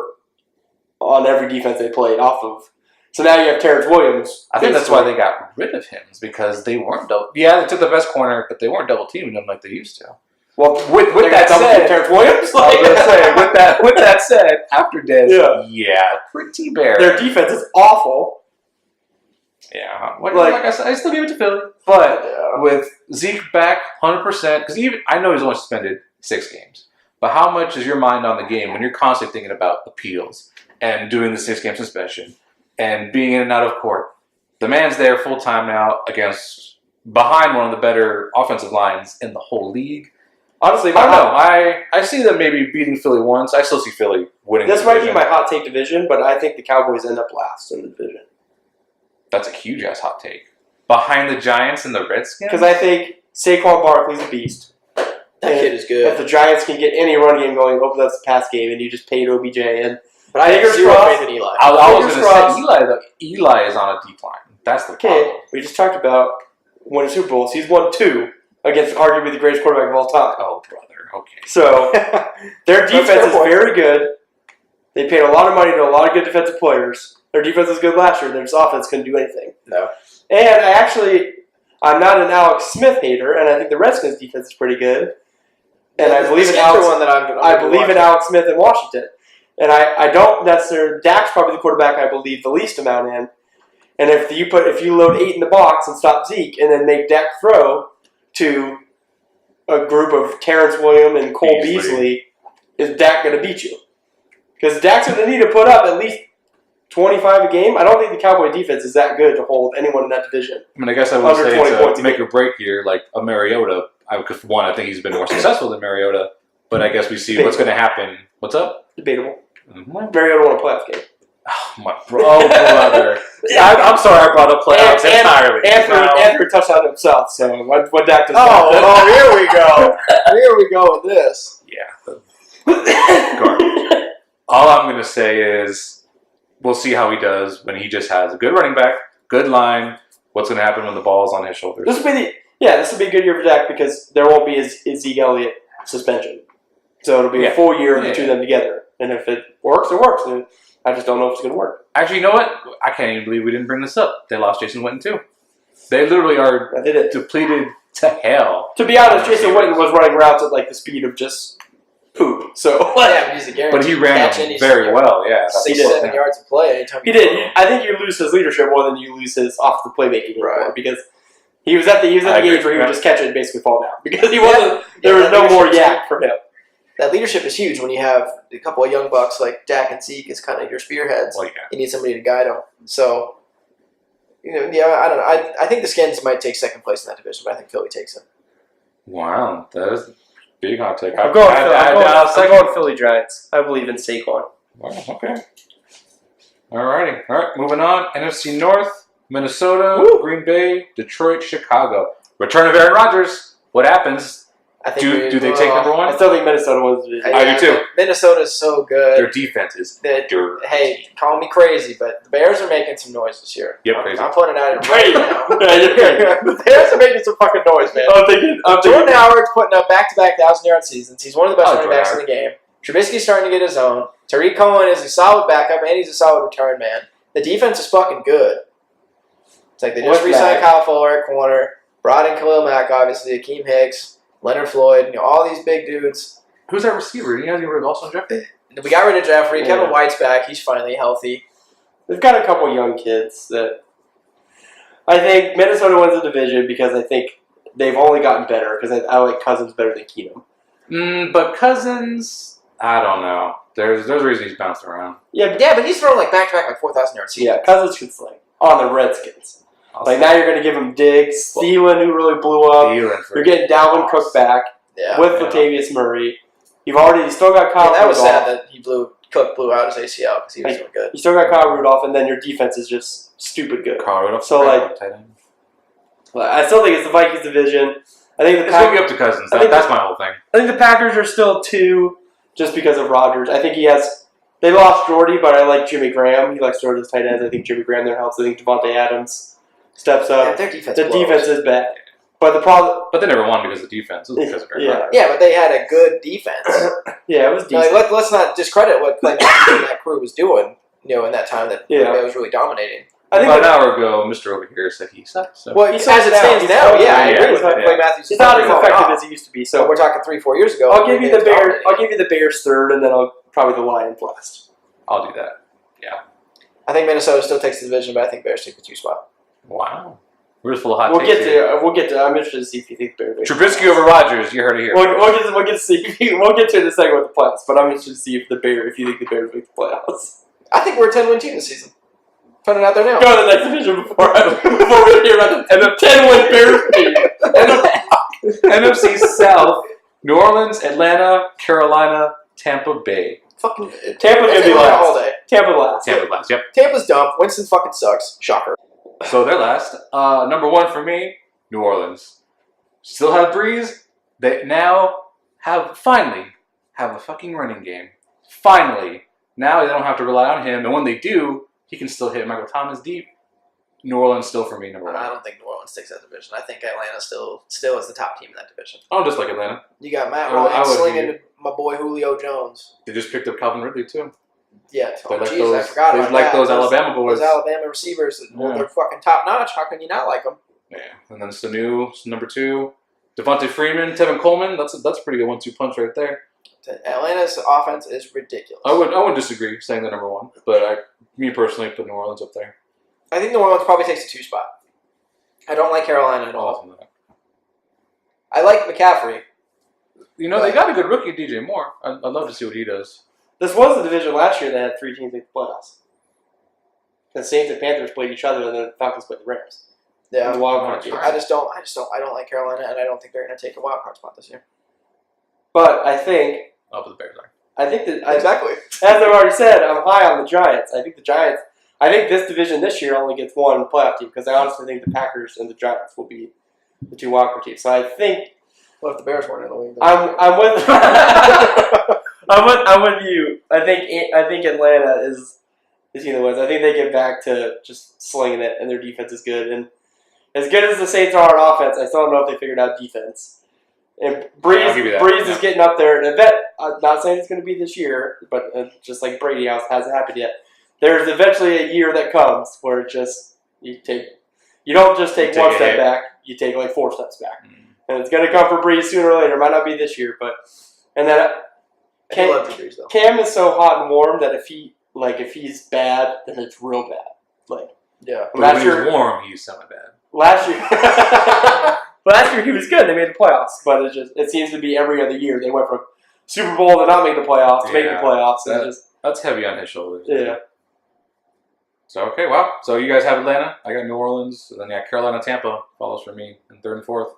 on every defense they played off of. So now you have Terrence Williams. I think that's why they got rid of him, is because they weren't double. Yeah, they took the best corner, but they weren't double teaming him like they used to. Well, With they're that gonna double team said, Terrence Williams. I was gonna say with that said, after Dez, Yeah. pretty bare. Their defense is awful. Yeah, Like- like I said, I still give it to Philly, but with Zeke back 100%, because even I know he's only suspended 6 games, but how much is your mind on the game when you're constantly thinking about appeals and doing the 6-game suspension and being in and out of court? The man's there full time now behind one of the better offensive lines in the whole league. Honestly, I don't know. I see them maybe beating Philly once. I still see Philly winning. this the might be division. my hot take division, but I think the Cowboys end up last in the division. That's a huge ass hot take. Behind the Giants and the Redskins. Because I think Saquon Barkley's a beast. That kid is If good. the Giants can get any run game going, open up the pass game, and you just paid OBJ and But I have fingers zero crossed. faith in Eli. I was Fingers going to crossed. say Eli. Though Eli is on a decline. That's the okay, problem. we just talked about winning Super Bowls. He's won 2 against arguably the greatest quarterback of all time. Oh, brother. Okay. So their That's defense fair is point. very good. They paid a lot of money to a lot of good defensive players. Their defense was good last year. Their offense couldn't do anything. No. And I'm not an Alex Smith hater, and I think the Redskins defense is pretty good. And I believe in the Alex. one that I'm I believe in Alex Smith in Washington. And I don't necessarily. Dak's probably the quarterback I believe the least amount in. And if you load 8 in the box and stop Zeke, and then make Dak throw to a group of Terrence Williams and Cole Beasley, is Dak going to beat you? Because Dak's going to need to put up at least 25 a game. I don't think the Cowboy defense is that good to hold anyone in that division. I mean, I guess I would Under say 20 points to a make game. or break here, like a Mariota. I think he's been more successful than Mariota. But I guess we see what's going to happen. What's up? Debatable. Mm-hmm. Mariota won a playoff game. Oh, brother. I'm sorry I brought up playoffs entirely. And threw a touchdown himself. So what Dak does here we go. Here we go with this. Yeah. Garbage. All I'm going to say is we'll see how he does when he just has a good running back, good line. What's going to happen when the ball's on his shoulders? This will be Yeah, this will be a good year for Dak because there won't be a Zeke Elliott suspension. So it'll be a full year of the two of them together. And if it works, it works. And I just don't know if it's going to work. Actually, you know what? I can't even believe we didn't bring this up. They lost Jason Witten too. They literally are depleted to hell. To be honest, Jason Witten was running routes at like the speed of just poop. So yeah, but he's a guarantee. But he ran them very well. Yeah, 6-7 yards of play anytime he did. I think you lose his leadership more than you lose his off the playmaking anymore because he was at the age where he would just catch it and basically fall down because he wasn't. There was no more yak for him. That leadership is huge when you have a couple of young bucks like Dak and Zeke as kind of your spearheads. Well, yeah. You need somebody to guide them. So, I don't know. I think the Skins might take second place in that division, but I think Philly takes it. Wow, that is a big hot take. I'm going Philly Giants. I believe in Saquon. Wow, okay. Alrighty. All right, moving on. NFC North, Minnesota, Green Bay, Detroit, Chicago. Return of Aaron Rodgers. What happens? I think do they take number one? I still think Minnesota wins the division. I do too. Minnesota's so good. Their defense is dirt. Hey, call me crazy, but the Bears are making some noise this year. Yep, crazy. I'm putting it out right now. The Bears are making some fucking noise, man. Jordan Howard's putting up back-to-back 1,000-yard seasons. He's one of the best running backs in the game. Trubisky's starting to get his own. Tariq Cohen is a solid backup, and he's a solid return man. The defense is fucking good. It's like they just re-signed Kyle Fuller at corner, brought in Khalil Mack, obviously, Akeem Hicks, Leonard Floyd, all these big dudes. Who's that receiver? You guys get rid of Alshon Jeffrey? We got rid of Jeffrey. Kevin White's back. He's finally healthy. They've got a couple young kids that I think Minnesota wins the division because I think they've only gotten better because I like Cousins better than Keenum. But Cousins, I don't know. There's a reason he's bounced around. Yeah, but he's thrown back-to-back 4,000-yard seasons. Yeah, Cousins can sling on the Redskins. Now you're going to give him Diggs, Thielen, who really blew up. You're getting Dalvin Cook back with Latavius Murray. You've still got Kyle Rudolph. That was sad that Cook blew out his ACL because he was doing good. You still got Kyle Rudolph, and then your defense is just stupid good. Kyle Rudolph. So I still think it's the Vikings division. I think it's going to be up to Cousins. That's my whole thing. I think the Packers are still 2 just because of Rodgers. I think they lost Jordy, but I like Jimmy Graham. He likes Jordy's tight ends. I think Jimmy Graham there helps. I think Devontae Adams steps up. Their defense is bad. But the problem... But they never won because of the defense. It was because of Aaron Rodgers. Yeah, but they had a good defense. Yeah, it was decent. Let's not discredit what Clay Matthews and that crew was doing, in that time that Green Bay was really dominating. I think about an hour ago, Mr. Over here said he sucks. So. Well, as it stands now, I agree with Clay Matthews. He's not as effective as he used to be. So we're talking 3-4 years ago. I'll give you the Bears. I'll give you the Bears third, and then probably the Lions last. I'll do that. Yeah. I think Minnesota still takes the division, but I think Bears take the 2 spot. Wow. We're just full of hot takes. We'll get to. I'm interested to see if you think the Bears. Trubisky over Rodgers. You heard it here. We'll get to in a second with the playoffs, but I'm interested to see if you think the Bears make the playoffs. I think we're a 10-win team this season. Putting it out there now. Go to the next division before we hear about the 10-win Bears team. NFC South: New Orleans, Atlanta, Carolina, Tampa Bay. Fucking Tampa's gonna be last all day. Tampa last. Yep. Tampa's dumb. Winston fucking sucks. Shocker. So they're last. Number 1 for me, New Orleans. Still have Breeze. They now finally have a fucking running game. Finally. Now they don't have to rely on him. And when they do, he can still hit Michael Thomas deep. New Orleans still for me, number 1. I don't think New Orleans takes that division. I think Atlanta still is the top team in that division. I don't dislike Atlanta. You got Matt Ryan slinging to my boy Julio Jones. They just picked up Calvin Ridley, too. Yeah, I forgot about that. Those Alabama boys. Those Alabama receivers, they're fucking top notch. How can you not like them? Yeah, and then it's number 2, Devontae Freeman, Tevin Coleman. That's a pretty good 1-2 punch right there. Atlanta's offense is ridiculous. I would disagree saying they're number 1, but me personally put New Orleans up there. I think New Orleans probably takes the 2 spot. I don't like Carolina at all. I like McCaffrey. They got a good rookie, DJ Moore. I'd love to see what he does. This was the division last year that had 3 teams in the playoffs. The Saints and Panthers played each other, and the Falcons played the Rams. Yeah, the wild card game. I don't like Carolina, and I don't think they're going to take a wild card spot this year. But I think the Bears are. I think that exactly. As I've already said, I'm high on the Giants. I think this division this year only gets 1 playoff team because I honestly think the Packers and the Giants will be the 2 wild card teams. So I think. What if the Bears weren't in the league? I'm with. I'm with you. I think Atlanta is the ones. I think they get back to just slinging it, and their defense is good. And as good as the Saints are on offense, I still don't know if they figured out defense. And I'll give you that. Breeze is Yeah. getting up there. And I bet, I'm not saying it's going to be this year, but just like Brady hasn't happened yet. There's eventually a year that comes where it just you don't just take You one take a step hit. back, you take like 4 steps back. Mm. And it's going to come for Breeze sooner or later. It might not be this year, but and then I do love Drew Brees, though. Cam is so hot and warm that if he's bad, then it's real bad. Like Yeah. But last when year, he's warm, he's semi-bad. last year he was good. They made the playoffs, but it seems to be every other year. They went from Super Bowl to not make the playoffs to make the Yeah. playoffs. And That's heavy on his shoulders. yeah. So, okay, wow. So you guys have Atlanta. I got New Orleans. And then, Carolina, Tampa follows for me in 3rd and 4th.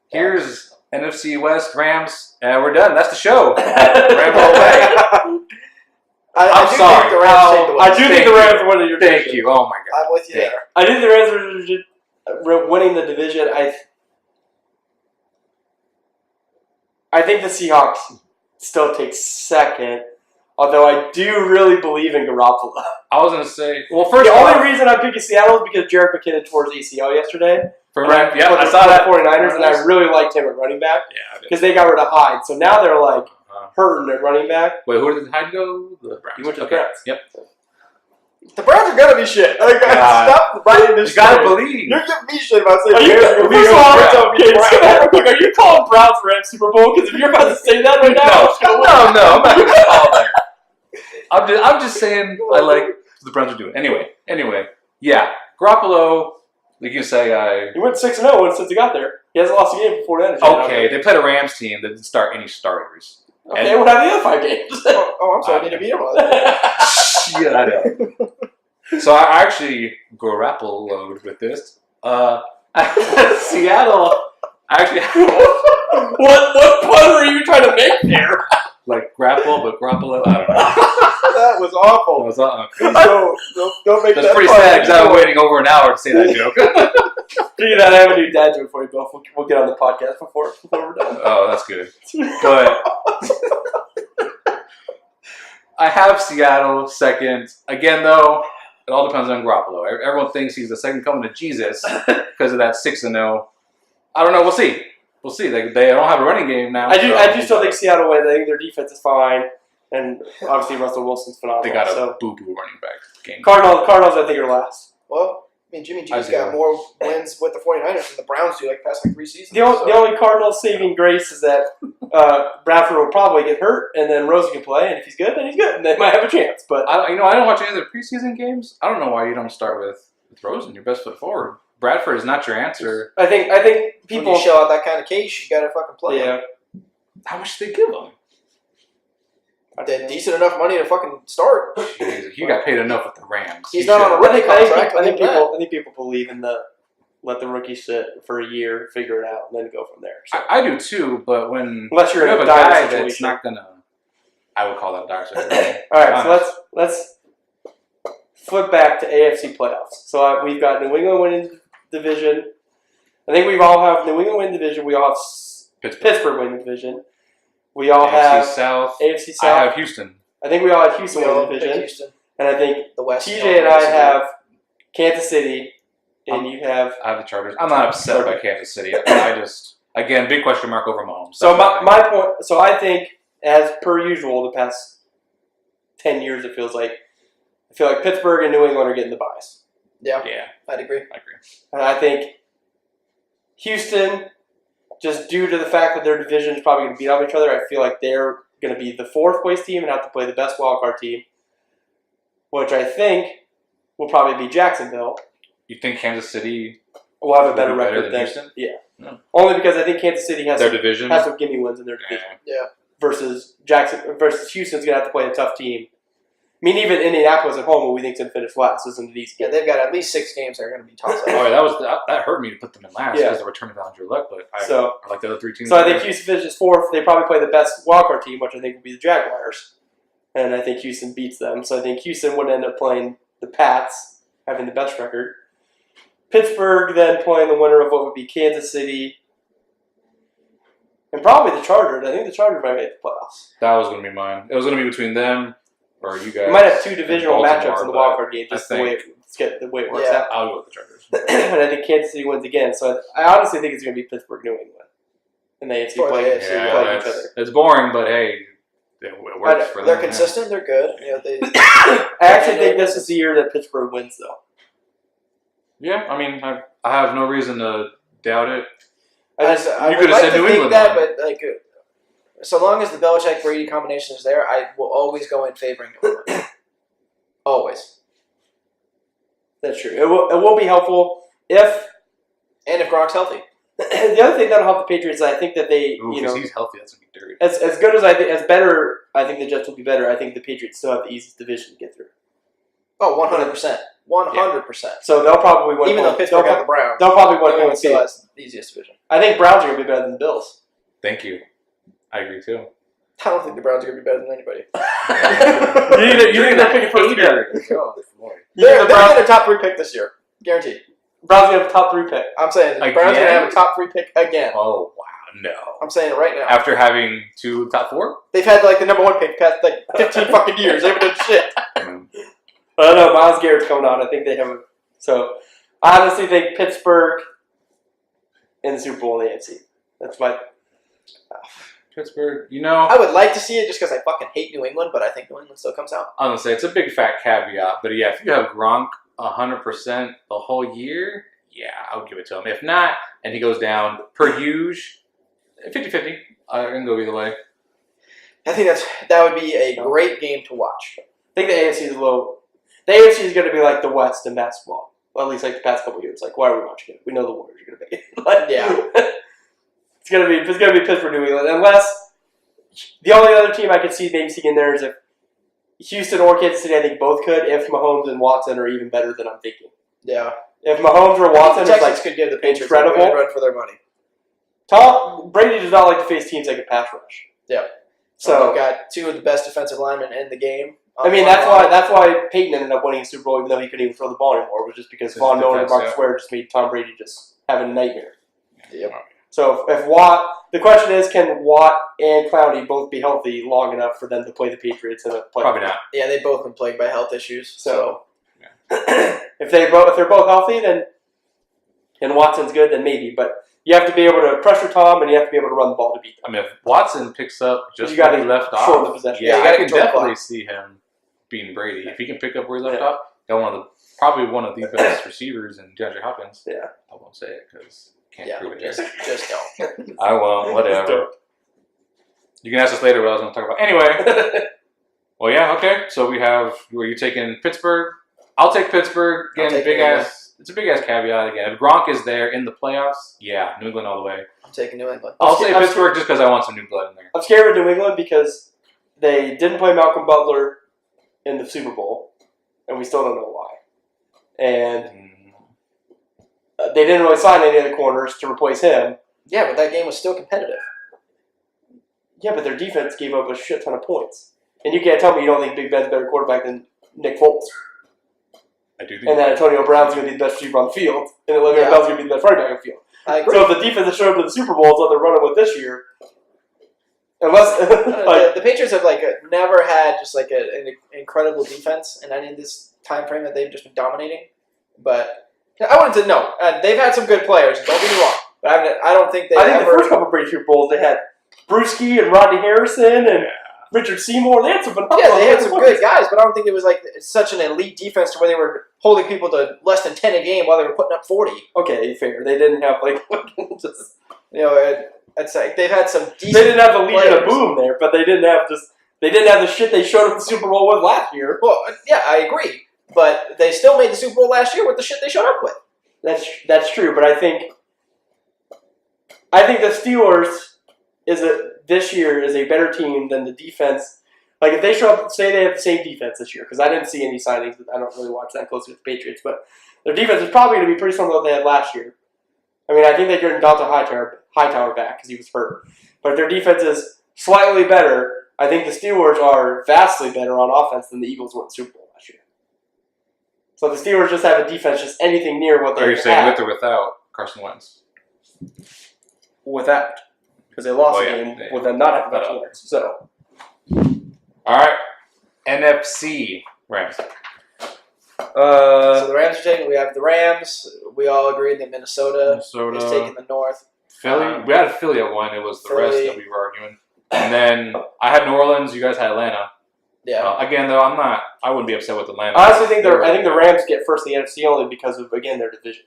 Here's NFC West, Rams. We're done. That's the show. Rams all away. I I'm do sorry. think the Rams take the win. I do think the Rams win your Thank division. you. Oh, my God. I'm with you there. I think the Rams are winning the division. I think the Seahawks still take 2nd, although I do really believe in Garoppolo. I was going to say, well, first The of all, only reason I'm picking Seattle is because Jerick McKinnon tore his ACL yesterday. for And Rams, for I the saw that. 49ers, and I really liked him at running back Yeah, I did. because they got rid of Hyde. So now they're like Uh, hurting at running back. wait, who did Hyde go? The Browns. He went to the Okay. Browns. Yep. The Browns are gonna be shit. Like, God. stop writing this You got to shit. believe. You're giving me shit about saying Are you, the Rams are gonna be first of all, good. I'm are you calling Browns Rams Super Bowl? Because if you're about to say that right now, No, I'm not going to call there. I'm just saying I like what the Browns are doing. Anyway, yeah. Garoppolo, like you say, he went 6-0 since he got there. He hasn't lost a game before that. okay, they played a Rams team that didn't start any starters. Okay, what have the other 5 games? Oh, I'm sorry. I need to beat him on Shit, I know. So I actually Garoppolo'd with this. Seattle, actually, what pun are you trying to make there? like grapple, but Garoppolo, I don't know. That was That awful. was, Please don't make That's that pretty fun. sad because I was waiting over an hour to say that joke. Speaking of that, I have a new dad joke for you both. We'll get on the podcast before we're done. Oh, that's good. But I have Seattle 2nd. Again, though, it all depends on Garoppolo. Everyone thinks he's the second coming of Jesus because of that 6-0. I don't know. We'll see. They don't have a running game now. I do so still think Seattle wins. I think their defense is fine, and obviously Russell Wilson's phenomenal. they got a so boo-boo running back game. Cardinals, I think, are last. Well, I mean, Jimmy G's I got do. more wins with the 49ers than the Browns do, like past 3 seasons. The only Cardinals saving grace is that Bradford will probably get hurt, and then Rosen can play, and if he's good, then he's good, and they might have a chance. But I don't watch any of the preseason games. I don't know why you don't start with Rosen, your best foot forward. Bradford is not your answer. I think When people. you shell out that kind of case, you gotta fucking play. Yeah, How much did they give him? They're decent enough money to fucking start. Jesus, you got paid enough with the Rams. He's You not should- on a rookie contract. I think I'll give him I think people believe in the let the rookie sit for a year, figure it out, and then go from there. So, I do too, but when unless you you're in have a a dire guy that's situation. not gonna, I would call that dire situation. All right, so let's flip back to AFC playoffs. So we've got New England winning division. I think we all have New England winning division. We all have Pittsburgh winning division. We all AFC have South. AFC South. I have Houston. I think we all have Houston We all winning pick division, Houston. and I think The West. TJ and I have Kansas City, and you have. I have the Chargers. I'm not upset by Kansas City. I just, again, big question mark over Mahomes. So That's my point. So I think, as per usual, the past 10 years, it feels like I feel like Pittsburgh and New England are getting the buys. Yeah, yeah, I'd agree. I agree. And I think Houston, just due to the fact that their division is probably going to beat up each other, I feel like they're going to be the 4th place team and have to play the best wildcard team, which I think will probably be Jacksonville. You think Kansas City Will have a will better be better record than than Houston? Yeah. No. Only because I think Kansas City has Their some, division? has some gimme wins in their division Yeah. versus Houston's going to have to play a tough team. I mean, even Indianapolis at home, who we think is going to finish last, isn't an easy Yeah, game. they've got at least 6 games that are going to be tough. Oh, yeah, that hurt me to put them in last Yeah. because they were turning down Andrew Luck, but I like the other 3 teams. So I think Houston finishes 4th. They probably play the best wildcard team, which I think will be the Jaguars. And I think Houston beats them. So I think Houston would end up playing the Pats, having the best record. Pittsburgh then playing the winner of what would be Kansas City. And probably the Chargers. I think the Chargers might make the playoffs. that was going to be mine. It was going to be between them Or you guys? You might have two divisional Baltimore, matchups in the but wild card game, I just the way it works Yeah. out. I'll go with the Chargers. And I think Kansas City wins again. So I honestly think it's going to be Pittsburgh, New England, and the AFC For the playing AFC, playing each other. It's boring, but hey, it works for them. They're consistent. They're good. You know, they. I actually think this is the year that Pittsburgh wins, though. Yeah, I mean, I have no reason to doubt it. I You would could've like said to New think England that, won. but like, so long as the Belichick Brady combination is there, I will always go in favoring New England. Always. That's true. It will be helpful if And if Gronk's healthy. the other thing that'll help the Patriots. I think that they, Ooh, you 'cause know, he's healthy. That's gonna be dirty. as good as I think, as better. I think the Jets will be better. I think the Patriots still have the easiest division to get through. Oh, 100%. 100%. So they'll probably win. Even though home- Pittsburgh they'll, got the Browns. they'll probably win New home England still field. has the easiest division. I think Browns are going to be better than the Bills. Thank you. I agree too. I don't think the Browns are going to be better than anybody. You think they're picking first again? Oh, boy. You They're think the going Browns, to get a top 3 pick this year. Guaranteed. Browns going to have a top 3 pick? I'm saying the Again? Browns are going to have a top 3 pick again. Oh wow, no! I'm saying it right now. After having 2 top 4, They've had like the number 1 pick past like 15 fucking years. They haven't done shit. I don't know. Myles Garrett's coming on. I think they have. So I honestly think Pittsburgh in the Super Bowl in the AFC. That's my. Pittsburgh. You know, I would like to see it just because I fucking hate New England, but I think New England still comes out. I'm gonna say it's a big fat caveat, but yeah, if you have Gronk 100% the whole year, yeah, I'll give it to him. If not, and he goes down per huge, 50-50. I can go either way. I think that would be a great game to watch. I think the AFC is a little. The AFC is going to be like the West in basketball. Well, at least like the past couple years. Like, why are we watching it? We know the Warriors are going to make it. Like, Yeah. it's gonna be Pittsburgh, New England, unless the only other team I could see maybe seeing in there is if Houston or Kansas City. I think both could. If Mahomes and Watson are even better than I'm thinking. Yeah. If Mahomes or The Watson is Texans like could give the Patriots incredible. a good run for their money. Brady does not like to face teams that can pass rush. Yeah. So they've got 2 of the best defensive linemen in the game. I mean, that's why Peyton ended up winning a Super Bowl, even though he couldn't even throw the ball anymore. Was just because His Von Miller and defense, Marcus yeah. Ware just made Tom Brady just have a nightmare. Yep. So if Watt, the question is, can Watt and Clowney both be healthy long enough for them to play the Patriots in a playoff? Probably not. Yeah, they've both been plagued by health issues. So if they're both healthy, then and Watson's good, then maybe. But you have to be able to pressure Tom, and you have to be able to run the ball to beat them. I mean, if Watson picks up just You gotta where he left shorten the off, possession. yeah, Yeah, you I gotta can control the definitely clock. see him beating Brady. If he can pick up where he left Yeah. off, got probably one of the best receivers in DeAndre Hopkins. Yeah. I won't say it because can't Yeah, prove it here. just don't. I won't. Whatever. You can ask us later what I was going to talk about. Anyway, well, yeah, okay. So we have. Were you taking Pittsburgh? I'll take Pittsburgh. I'll Again, take big New England. ass. It's a big ass caveat again. If Gronk is there in the playoffs, yeah, New England all the way. I'm taking New England. I'll say I'm Pittsburgh just because I want some new blood in there. I'm scared of New England because they didn't play Malcolm Butler in the Super Bowl, and we still don't know why. And they didn't really sign any of the corners to replace him. Yeah, but that game was still competitive. Yeah, but their defense gave up a shit ton of points. And you can't tell me you don't think Big Ben's a better quarterback than Nick Foles. I do think. And that Antonio Brown's going to be the best receiver on the field, and that Le'Veon Yeah. Bell's going to be the best running back on the field. I agree. So if the defense that showed up to the Super Bowl is what they're running with this year, unless The Patriots have never had just an incredible defense, and I need this time frame that they've just been dominating. But I wanted to know they've had some good players. Don't get me wrong, but I don't think they. I think ever, the first couple of Brady Super Bowls they had Brewski and Rodney Harrison and Richard Seymour. They had some phenomenal. Yeah, they had some good guys, but I don't think it was such an elite defense to where they were holding people to less than 10 a game while they were putting up 40. Okay, fair. They didn't have just, It's like they've had some decent. they didn't have the Legion of players. Boom there, but they didn't have the shit they showed up the Super Bowl with last year. Well, yeah, I agree, but they still made the Super Bowl last year with the shit they showed up with. That's true, but I think the Steelers this year is a better team than the defense. Like if they show up, say they have the same defense this year, because I didn't see any signings. I don't really watch that closely with the Patriots, but their defense is probably going to be pretty similar to what they had last year. I mean, I think they're getting Dante Hightower back because he was hurt, but if their defense is slightly better, I think the Steelers are vastly better on offense than the Eagles were in the Super Bowl last year. So the Steelers just have a defense just anything near what they Are you saying had with or without Carson Wentz? without, because they lost Oh, the yeah, game yeah. with them not having much Wentz. So All right. NFC Rams. So the Rams are taking. We have the Rams. We all agreed that Minnesota is taking the North. Philly. We had Philly at 1. It was the rest Philly. that we were arguing. And then I had New Orleans. You guys had Atlanta. Yeah. Again, though, I wouldn't be upset with Atlanta. I honestly think the Rams get first in the NFC only because of, again, their division.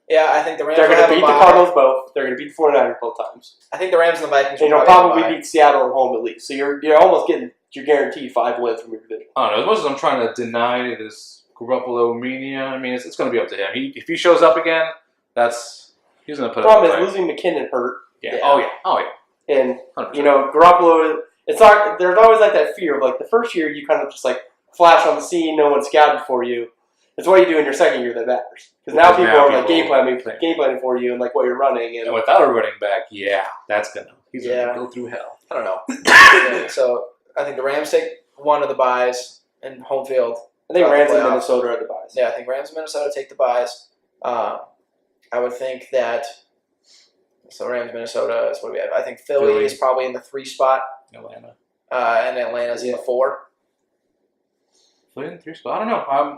Yeah, I think the Rams They're will going to have beat a the bye. Cardinals both. They're going to beat the 49ers both times. I think the Rams and the Vikings And will you'll probably probably beat Seattle at home at least. So you're almost getting your guaranteed 5 wins from your division. I don't know. As much as I'm trying to deny this Garoppolo mania, I mean, it's going to be up to him. If he shows up again, he's going to put The up problem a is losing McKinnon hurt. Yeah. Yeah. Oh yeah. And, 100%. Garoppolo, it's not, there's always like that fear of like the first year you kind of just like flash on the scene, no one scouted for you. It's what you do in your second year that matters. Because now people are like game planning for you and like what you're running. And And without a running back, he's Yeah. going to go through hell. I don't know. Yeah, so I think the Rams take one of the byes in home field. I think Throughout the Rams and playoffs. Minnesota are the buys. Yeah, I think Rams and Minnesota take the byes. I would think that. So Rams, Minnesota is what we have. I think Philly is probably in the 3 spot, Atlanta. and Atlanta's in the 4. Philly in the 3 spot. I don't know. I'm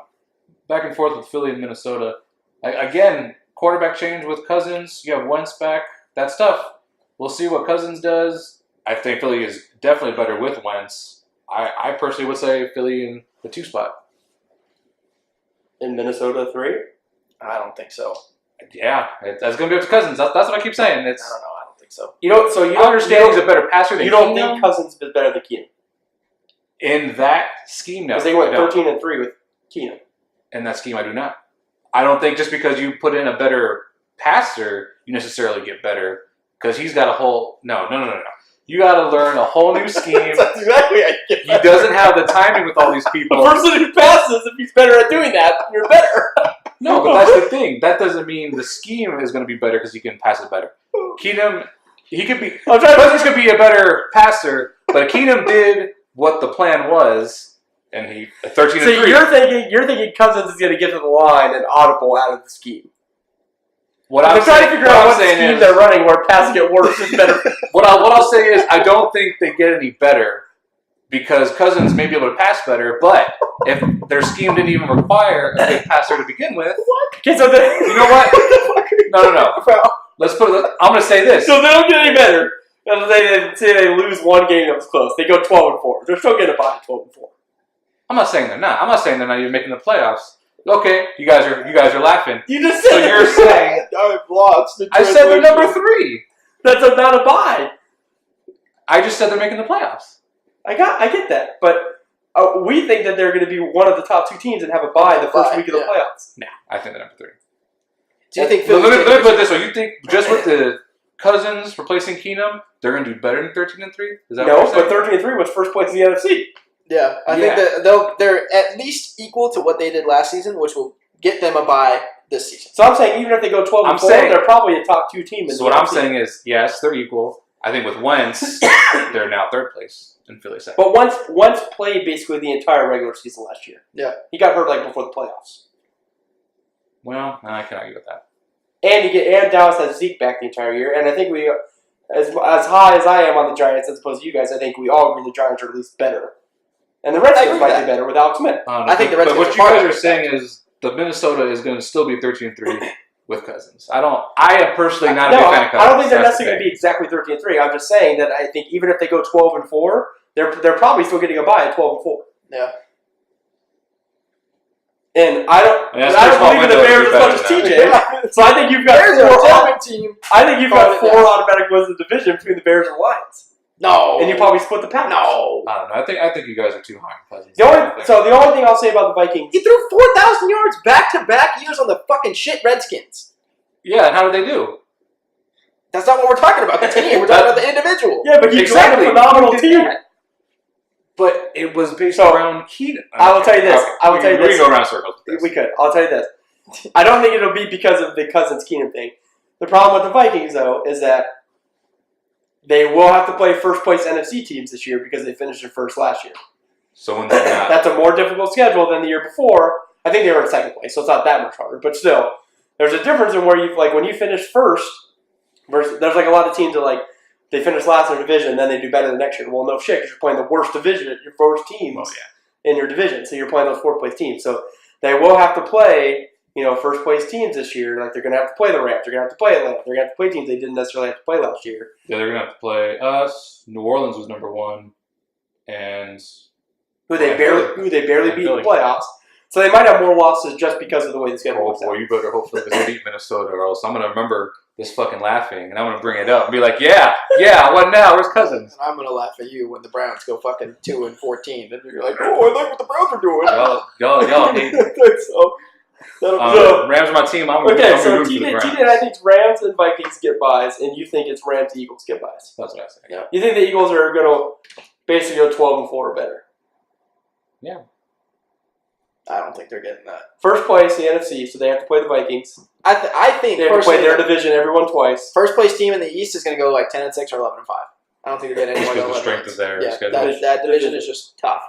back and forth with Philly and Minnesota. Again, quarterback change with Cousins. You have Wentz back. That stuff. We'll see what Cousins does. I think Philly is definitely better with Wentz. I personally would say Philly in the 2 spot. In Minnesota, 3. I don't think so. Yeah, that's going to be up to Cousins. That's what I keep saying. I don't know. I don't think so. I understand he's a better passer than You don't Keenum. think Cousins is better than Keenum. In that scheme, no. Because they went I don't. 13-3 with Keenum. In that scheme, I do not. I don't think just because you put in a better passer, you necessarily get better. Because he's got a whole... No. You got to learn a whole new scheme. That's exactly how you get He doesn't have the timing with all these people. The person who passes, if he's better at doing that, you're better. No, but that's the thing. That doesn't mean the scheme is going to be better because he can pass it better. Keenum, he could be... Cousins could be a better passer, but Keenum did what the plan was, and he... 13-3. So you're thinking Cousins is going to get to the line and audible out of the scheme. What I'm trying to figure out what saying scheme is- they're running where passing it worse is better. What I'll say is I don't think they get any better because Cousins may be able to pass better, but if their scheme didn't even require a good passer to begin with, Okay, so then you know what? No. Let's put it. I'm going to say this. So they don't get any better. And say they lose one game that was close. They go 12-4. They're still getting a bye 12-4. I'm not saying they're not. I'm not saying they're not even making the playoffs. Okay, you guys are laughing. You just said So you're saying I've lost. I said they're number 3. That's not a bye. I just said they're making the playoffs. I get that, but we think that they're going to be one of the top 2 teams and have a bye the first week of the playoffs. Nah, I think they're number 3. Do you think Let Philly's me put it this way: you think just with the Cousins replacing Keenum, they're going to do better than 13-3? Is that No, what you're but saying? 13-3 was first place in the NFC. Yeah, I Yeah. think that they're at least equal to what they did last season, which will get them a bye this season. So I'm saying even if they go 12-4, I'm saying- they're probably a top 2 team. In So the what I'm NFC. saying is, yes, they're equal. I think with Wentz, they're now 3rd place in Philly second. But once played basically the entire regular season last year. Yeah. He got hurt like before the playoffs. Well, I can argue with that. And Dallas has Zeke back the entire year. And I think we, as high as I am on the Giants as opposed to you guys, I think we all agree the Giants are at least better. And the Redskins agree might with be that. better with Alex Smith. I think the But Redskins what are you part guys of are it. saying is the Minnesota is going to still be 13-3 with Cousins. I am personally not a No, big fan of Cousins. I don't think they're That's the necessarily going to be exactly 13-3. I'm just saying that I think even if they go 12-4, they're probably still getting a bye at 12-4. Yeah. And I don't And that's I don't small believe in the window to Bears be as much as better TJ. So I think you've got Bears are a four. legitimate team. I think you've Call got it 4 that. automatic wins in the division between the Bears and the Lions. No. And you probably split the Packers. No. I don't know. I think you guys are too high on Cousins. The only thing I'll say about the Vikings, He threw 4,000 yards back-to-back years on the fucking shit Redskins. Yeah, and how did they do? That's not what we're talking about. The team. We're talking about the individual. yeah, but he Exactly. exactly. a phenomenal Who did team. that? But it was based So, around Keenum. I will tell you this. Okay. I will tell you We this. can go around circles with We this. could. I'll tell you this. I don't think it'll be because of the Cousins Keenum thing. The problem with the Vikings, though, is that they will have to play first place NFC teams this year because they finished their first last year. So when they're not. That's a more difficult schedule than the year before. I think they were in second place, so it's not that much harder. But still, there's a difference in where you when you finish first versus there's a lot of teams that they finish last in their division and then they do better the next year. Well, no shit, because you're playing the worst division, your worst teams. Oh, in your division. So you're playing those 4th place teams. So they will have to play, first place teams this year. Like they're going to have to play the Rams. They're going to have to play Atlanta. They're going to have to play teams they didn't necessarily have to play last year. Yeah, they're gonna have to play us. New Orleans was number 1, and Who they barely beat in Philly. the playoffs. So they might have more losses just because of the way the schedule works boy, out. you better hope Philly doesn't beat Minnesota, or else I'm gonna remember this fucking laughing, and I'm gonna bring it up and be like, yeah, what now? Where's Cousins? And I'm gonna laugh at you when the Browns go fucking 2-14, and you're like, oh, I like what the Browns are doing. Y'all hate me. So Rams are my team. I'm okay, gonna so root for the TJ Browns. and I think Rams and Vikings get buys, and you think it's Rams Eagles get buys. That's what I say. Yeah. You think the Eagles are going to basically go 12-4 or better? Yeah. I don't think they're getting that. First place, the NFC, so they have to play the Vikings. I think They have to play personally, their division, everyone twice. first place team in the East is going to go like 10-6 or 11-5. I don't think they're getting Just anyone because the 11 strength of their Yeah, schedule. that division is just tough.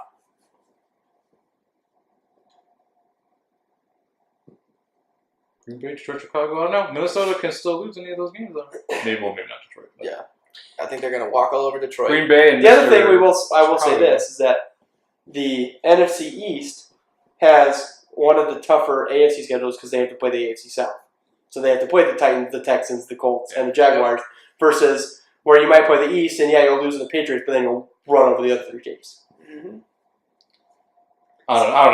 Green Bay, Detroit, Chicago. I don't know. Minnesota can still lose any of those games, though. Maybe not Detroit. But. Yeah. I think they're going to walk all over Detroit. Say Green Bay and The other Mr. thing I will say Chicago. this is that the NFC East has one of the tougher AFC schedules because they have to play the AFC South. So they have to play the Titans, the Texans, the Colts, and the Jaguars versus where you might play the East and you'll lose to the Patriots, but then you'll run over the other 3 teams. Mm-hmm. I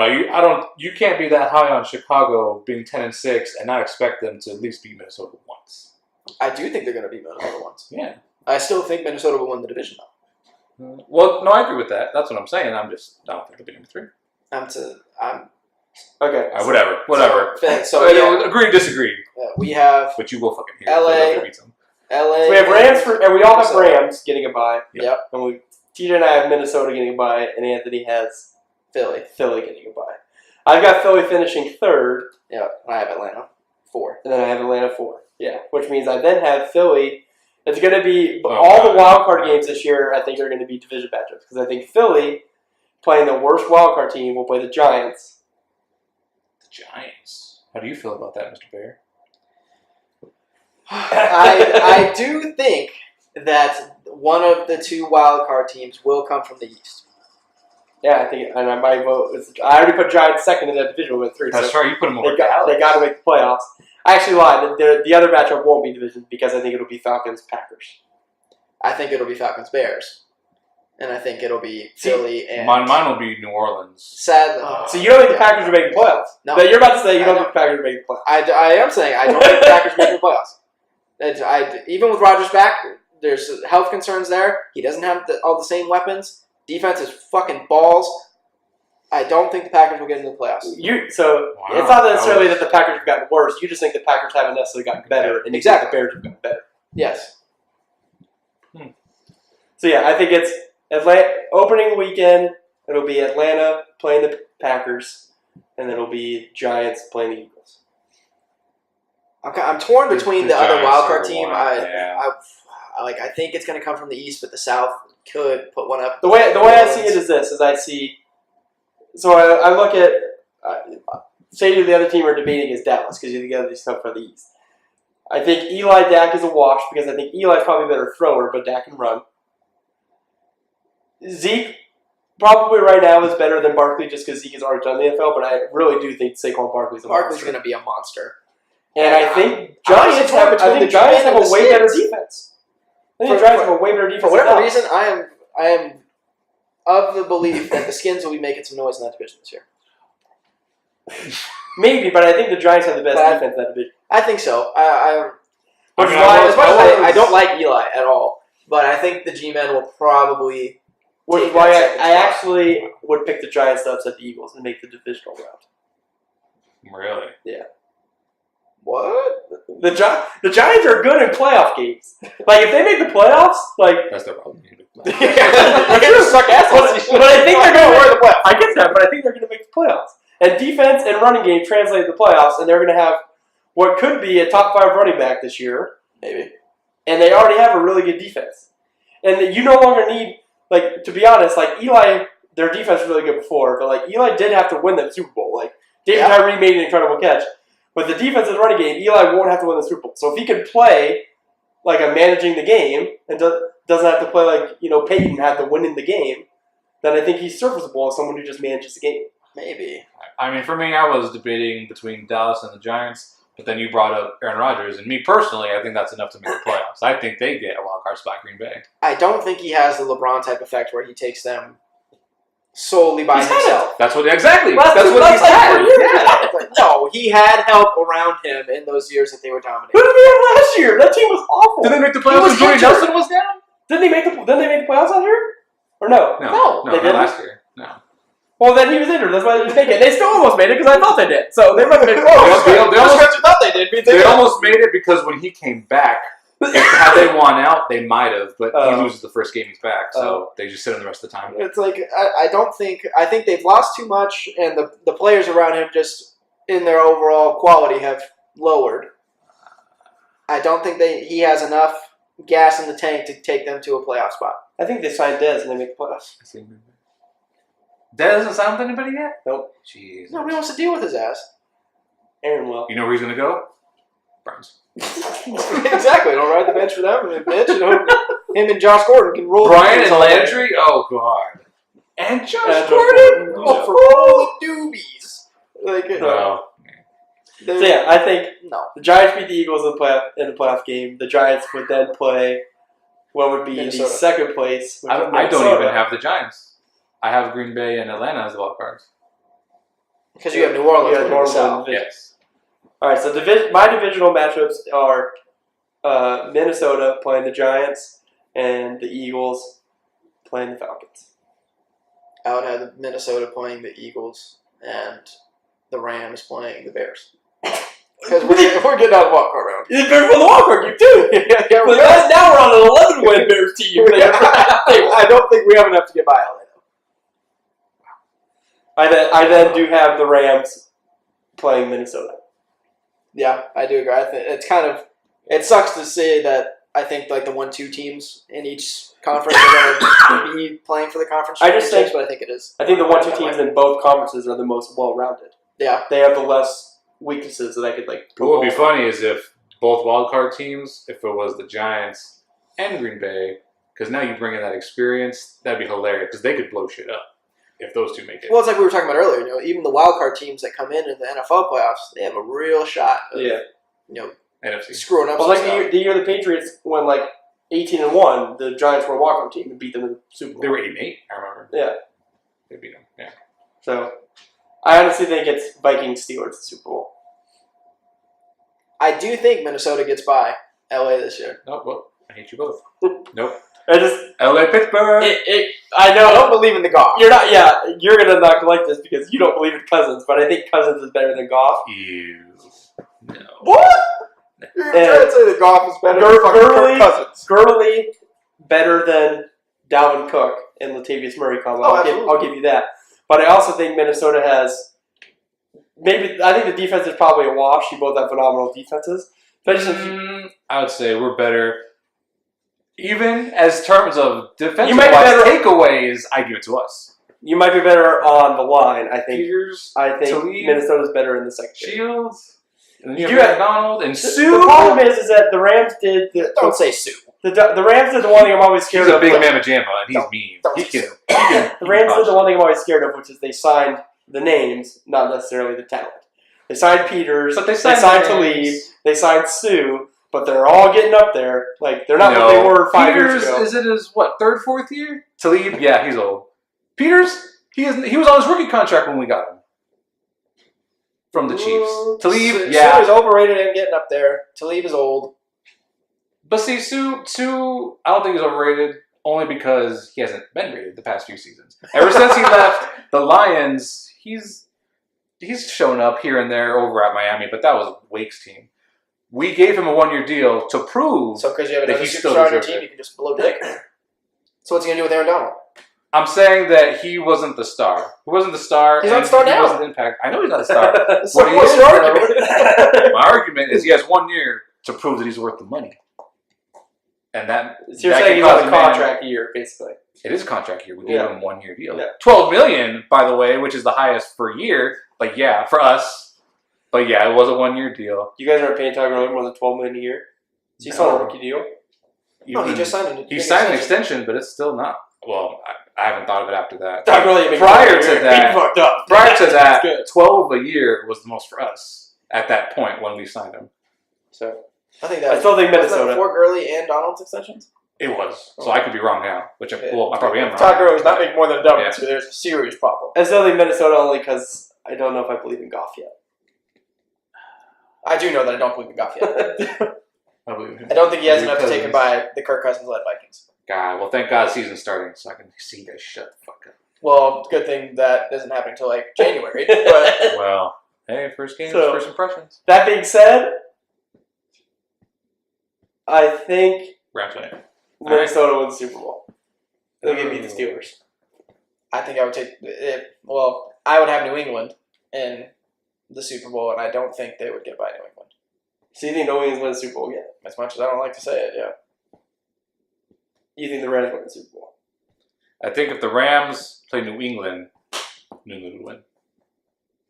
don't know. You can't be that high on Chicago being 10-6 and not expect them to at least beat Minnesota once. I do think they're going to beat Minnesota once. Yeah. I still think Minnesota will win the division, though. Well, no, I agree with that. That's what I'm saying. I don't think they'll be number 3. I'm Okay. Whatever. So yeah, agree to disagree. we have But you will fucking hear LA. Philadelphia beats them. LA. So we have Rams and we all have Minnesota. Rams getting a bye. Yep. And TJ and I have Minnesota getting a bye, and Anthony has Philly. Philly getting a bye. I've got Philly finishing 3rd, Yeah. I have Atlanta 4. and then I have Atlanta 4. Yeah, which means I then have Philly. It's going to be Oh, all the God. wild card games this year. I think are going to be division matchups because I think Philly, playing the worst wild card team, will play the Giants. The Giants. How do you feel about that, Mr. Bear? I do think that one of the 2 wild card teams will come from the East. Yeah, I think, and my vote is. I already put Giants second in that division with 3. That's so right. You put them over They got Dallas. to make the playoffs. I actually lied. The other matchup won't be division because I think it'll be Falcons-Packers. I think it'll be Falcons Bears, and I think it'll be Philly and Mine will be New Orleans. Sad. So you don't think the Packers are making the playoffs? No. But you're about to say you I don't don't. think the Packers are making the playoffs. I am saying I don't think the Packers make the playoffs. Even with Rodgers back, there's health concerns there. He doesn't have all the same weapons. Defense is fucking balls. I don't think the Packers will get into the playoffs. Wow, It's not necessarily that that the Packers have gotten worse. You just think the Packers haven't necessarily gotten better, and you Exactly. think the Bears have gotten better. Yes. So yeah, I think it's opening weekend. It'll be Atlanta playing the Packers, and then it'll be Giants playing the Eagles. I'm torn between the other Giants wild card are team. one, I think it's going to come from the East, but the South could put one up. The way I see it is this: So I look at say to the other team are debating against Dallas because you think the other team's come from the East. I think Eli Dak is a wash because I think Eli's probably a better thrower, but Dak can run. Zeke probably right now is better than Barkley just because Zeke has already done the NFL, but I really do think Saquon Barkley's a Barkley's monster. going to be a monster. And I think I'm Giants torn have, between the Giants Giants have and a the way better Skins. defense. I think the Giants have a way better defense. For whatever than Dallas. reason, I am of the belief that the Skins will be making some noise in that division this year. Maybe, but I think the Giants have the best But defense in that division. I think so. Which is I why, As much as I don't like Eli at all, but I think the G-men will probably which is take why that second I spot. actually would pick the Giants to upset the Eagles and make the divisional round. Really? What? The Giants are good in playoff games. Like if they make the playoffs, like That's their problem. but I think they're going to the playoffs. I get that, but I think they're going to make the playoffs. And defense and running game translate to the playoffs, and they're going to have what could be a top 5 running back this year. Maybe. And they already have a really good defense. And you no longer need, like, to be honest, like Eli, their defense was really good before, but like Eli did have to win them Super Bowl. Like David Tyree made an incredible catch. With the defense and running game, Eli won't have to win the Super Bowl. So if he can play like a managing the game and doesn't have to play like, Peyton had to win in the game, then I think he's serviceable as someone who just manages the game. Maybe. I mean, for me, I was debating between Dallas and the Giants, but then you brought up Aaron Rodgers, and me personally, I think that's enough to make the playoffs. I think they get a wild card spot, Green Bay. I don't think he has the LeBron type effect where he takes them solely by He's had himself. That's what exactly. Last That's two- what last he's like had. 4 years. Yeah. But no, he had help around him in those years that they were Who dominating. did they have last year? That team was awful. Did they make the He playoffs was when Jordy injured. Nelson was down? Didn't they make the playoffs last year? Or no? No, no, they not didn't? last year. No. Well, then he was injured. That's why they didn't make it. They still almost made it because I thought they did. So they must have been They- close. they almost- Because you thought they did. means They almost made it because when he came back, had they won out, they might have. But he loses the first game he's back, so they just sit him the rest of the time. It's like I don't think I think they've lost too much, and the players around him just in their overall quality have lowered. I don't think he has enough gas in the tank to take them to a playoff spot. I think they signed Dez and they make the playoffs. That doesn't sound with anybody yet? Nope. Jeez. Nobody wants to deal with his ass. Aaron will. You know where he's going to go? Browns. Exactly. Don't ride the bench for them. And bench, him and Josh Gordon can roll. Brian the and all day. Landry? Oh, God. And Josh Josh Gordon? Gordon. Oh, for all the doobies. Like, No. So yeah, I think no. the Giants beat the Eagles in the playoff game. The Giants would then play what would be Minnesota. the second place. Which I is don't Minnesota. even have the Giants. I have Green Bay and Atlanta as the wild cards. Because you have New Orleans. You have in New the Orleans. South. Yes. All right, so my divisional matchups are Minnesota playing the Giants and the Eagles playing the Falcons. I would have Minnesota playing the Eagles and the Rams playing the Bears. Because we're getting out of the wild card round. The Bears won the wild card game too. Yeah, But now we're on an 11-win Bears team. I don't think we have enough to get by LA. I then do have the Rams playing Minnesota. Yeah, I do agree. I think it's kind of it sucks to say that. I think like the 1-2 teams in each conference are going to be playing for the conference I just championships, think- but I think it is. I think the 1-2 teams in both conferences are the most well-rounded. Yeah, They have the less weaknesses that I could like. What would be funny is if both wild card teams, if it was the Giants and Green Bay, because now you bring in that experience, that'd be hilarious because they could blow shit up if those two make it. well, it's like we were talking about earlier. You know, even the wild card teams that come in the NFL playoffs, they have a real shot. Of, Yeah. you know, NFC. screwing up. Well, some like stuff. the year the Patriots won like 18-1, the Giants were a walk-on team and beat them in the Super Bowl. They were 8-8, I remember. Yeah. They beat them. Yeah. So I honestly think it's Vikings Steelers Super Bowl. I do think Minnesota gets by LA this year. Nope. Well, I hate you both. Nope. I just LA Pittsburgh. I know I don't believe in the golf. you're not. Yeah, you're gonna not like this because you don't believe in Cousins, but I think Cousins is better than Goff. Ew. No. What? You're trying to say the golf is better than fucking Gurley, Kirk Cousins. Gurley better than Dalvin Cook and Latavius Murray combo. Oh, I'll give you that. But I also think Minnesota has I think the defense is probably a wash. You both have phenomenal defenses. But just I would say we're better. Even as terms of defensive You might be better- takeaways, I give it to us. you might be better on the line. I think Peters, Talib, Minnesota's better in the secondary. Shields, and then You you do have have- McDonald and The Sue. problem is that the Rams did Don't say Sue. the Rams did the one thing I'm always scared He's a of. big like, mamma jamma, and he's Don't- mean. don't He say can. Sue. The Rams did the one thing I'm always scared of, which is they signed the names, not necessarily the talent. They signed Peters, But they they signed signed the Talib, names. they signed Sue, but they're all getting up there. Like they're not what they were 5 Peters, years ago. is it his what third, fourth year? Talib, yeah, he's old. Peters, he was on his rookie contract when we got him from the Chiefs. Talib, Sue yeah, is overrated and getting up there. Talib is old. but see, Sue, I don't think he's overrated only because he hasn't been rated the past few seasons. Ever since he left the Lions, he's shown up here and there over at Miami, but that was Wake's team. We gave him a 1-year deal to prove. So because you have That another he still superstar on your deserves team, it. you can just blow dick. So what's he gonna do with Aaron Donald? I'm saying that he wasn't the star. He wasn't the star. He's and not the star he now. wasn't impact. I know he's not a star. That's What the he point is, of your though, argument. My argument is he has 1 year to prove that he's worth the money. And that So you're that saying can he's on cause a a man- contract year, basically. It is a contract year. We gave Yeah. him 1-year deal. Yeah. $12 million, by the way, which is the highest for a year. But yeah, for us. But yeah, it was a 1-year deal. You guys aren't paying Tiger Woods more than $12 million a year. Is he still on a rookie deal? No, he just signed an He signed an extension, but it's still not Well, I haven't thought of it after that. Not really a big Prior deal. to You're that- fucked up. Prior to that, Good. 12 a year was the most for us at that point when we signed him. So I think I still think wasn't that Minnesota. before Gurley and Donald's extensions. It was. So I could be wrong now, which I probably am wrong. Todd Gurley's not making more than a double, Yeah. so there's a serious problem. I still think Minnesota only because I don't know if I believe in Goff yet. I do know that I don't believe in Goff yet. I believe him. I don't think he has enough to Because- take him by the Kirk Cousins-led Vikings. God, well, thank God the season's starting so I can see you guys shut the fuck up. Well, good thing that doesn't happen until like January. But Well, hey, first game, So- first impressions. That being said, I think Rams win it. Minnesota wins the Super Bowl. They'll give me the Steelers. I think I would take it. Well, I would have New England in the Super Bowl, and I don't think they would get by New England. So you think New England wins the Super Bowl again? As much as I don't like to say it, yeah. You think the Rams win the Super Bowl? I think if the Rams play New England would win.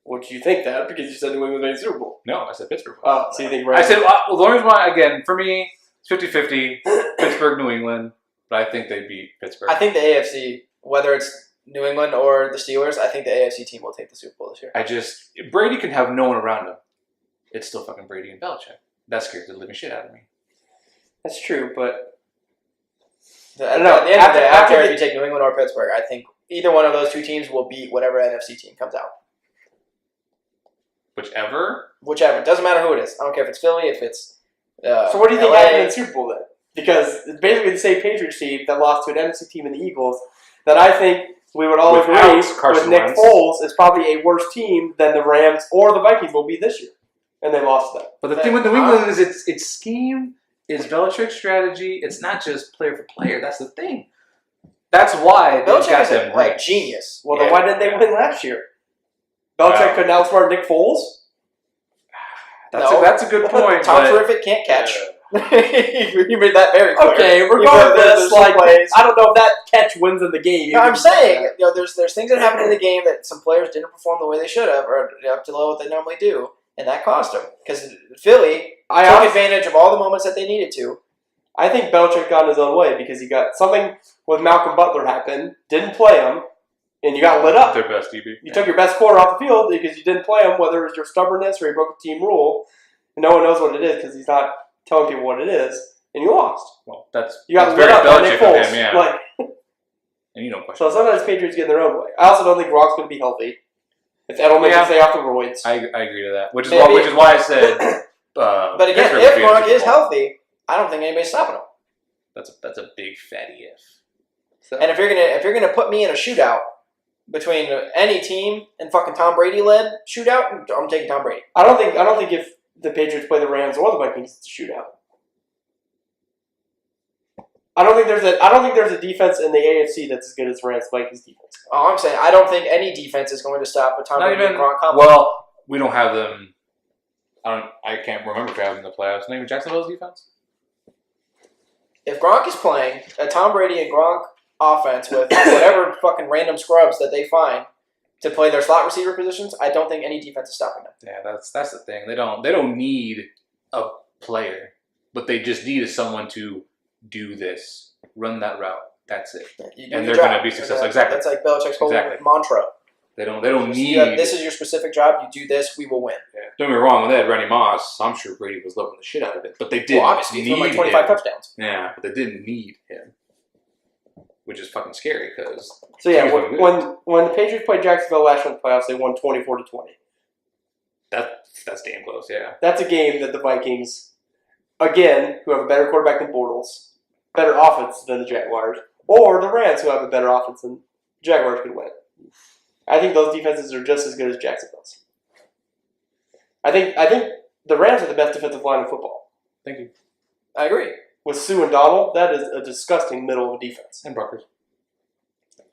What do you think that? Because you said New England wins the Super Bowl. No, I said Pittsburgh. Oh, so you think I Rams? said, well, the only reason why, again, for me, it's 50-50, Pittsburgh, New England, but I think they beat Pittsburgh. I think the AFC, whether it's New England or the Steelers, I think the AFC team will take the Super Bowl this year. Brady can have no one around him. It's still fucking Brady and Belichick. That scares the living shit out of me. That's true, but At don't know. the end of the day, I don't After care if the- you take New England or Pittsburgh. I think either one of those two teams will beat whatever NFC team comes out. Whichever. Whichever. It doesn't matter who it is. I don't care if it's Philly, if it's so what do you think LA. happened in the Super Bowl then? Because it's basically the same Patriots team that lost to an NFC team in the Eagles that I think we would all Without agree Carson with Nick Wentz. Foles is probably a worse team than the Rams or the Vikings will be this year. And they lost them. But the thing with New England is its scheme is Belichick's strategy. It's not just player for player. That's the thing. That's why they Belichick got is them a rings. genius. Well, then Yeah. why didn't they win last year? Belichick Wow. couldn't outsmart Nick Foles? That's a good point. Tom but- Terrific can't catch. You made that very clear. Okay, You regardless, there's some like, plays. I don't know if that catch wins in the game. No, I'm saying, there's things that happen in the game that some players didn't perform the way they should have, or up to the level what they normally do, and that cost them. Because Philly I took honestly- advantage of all the moments that they needed to. I think Belichick got in his own way because he got something with Malcolm Butler happen, didn't play him, and you got lit up. Their best DB. You took your best corner off the field because you didn't play him, whether it was your stubbornness or you broke the team rule. And no one knows what it is because he's not telling people what it is, and you lost. Well, that's You got that's lit very up by Nick Belichick of Foles. him, yeah. Like, And you don't question. so sometimes Patriots get in their own way. I also don't think Gronk's going to be healthy. If Edelman Yeah. can stay off the roids. I agree to that. Which is Maybe. why I said. But again, Pittsburgh if would be in the Gronk Super is Bowl. healthy, I don't think anybody's stopping him. That's a big fatty if. So, And if you're gonna put me in a shootout between any team and fucking Tom Brady led shootout, I'm taking Tom Brady. I don't think if the Patriots play the Rams or the Vikings, it's a shootout. I don't think there's a defense in the AFC that's as good as the Rams Vikings defense. Oh, I'm saying I don't think any defense is going to stop a Tom Not Brady even. and Gronk combo. Well, we don't have them. I can't remember if we have them in the playoffs. Not even Jacksonville's defense. If Gronk is playing a Tom Brady and Gronk offense with whatever fucking random scrubs that they find to play their slot receiver positions, I don't think any defense is stopping them. Yeah, that's the thing. They don't need a player, but they just need someone to do this, run that route. That's it. You do And your they're gonna job. be successful. Exactly. That's like Belichick's whole Exactly. mantra. They don't need. This is your specific job. You do this, we will win. Yeah. Don't get me wrong. When they had Randy Moss, I'm sure Brady was loving the shit out of it. But they didn't Well, obviously, he need threw like 25 him. touchdowns. Yeah, but they didn't need him, which is fucking scary because So yeah, He's looking good. when the Patriots played Jacksonville last year in the playoffs, they won 24-20. that's damn close. Yeah, That's a game that the Vikings, again, who have a better quarterback than Bortles, better offense than the Jaguars, or the Rams, who have a better offense than the Jaguars, could win. I think those defenses are just as good as Jacksonville's. I think the Rams are the best defensive line in football. thank you. I agree. With Sue and Donald, that is a disgusting middle of a defense. And Brockers.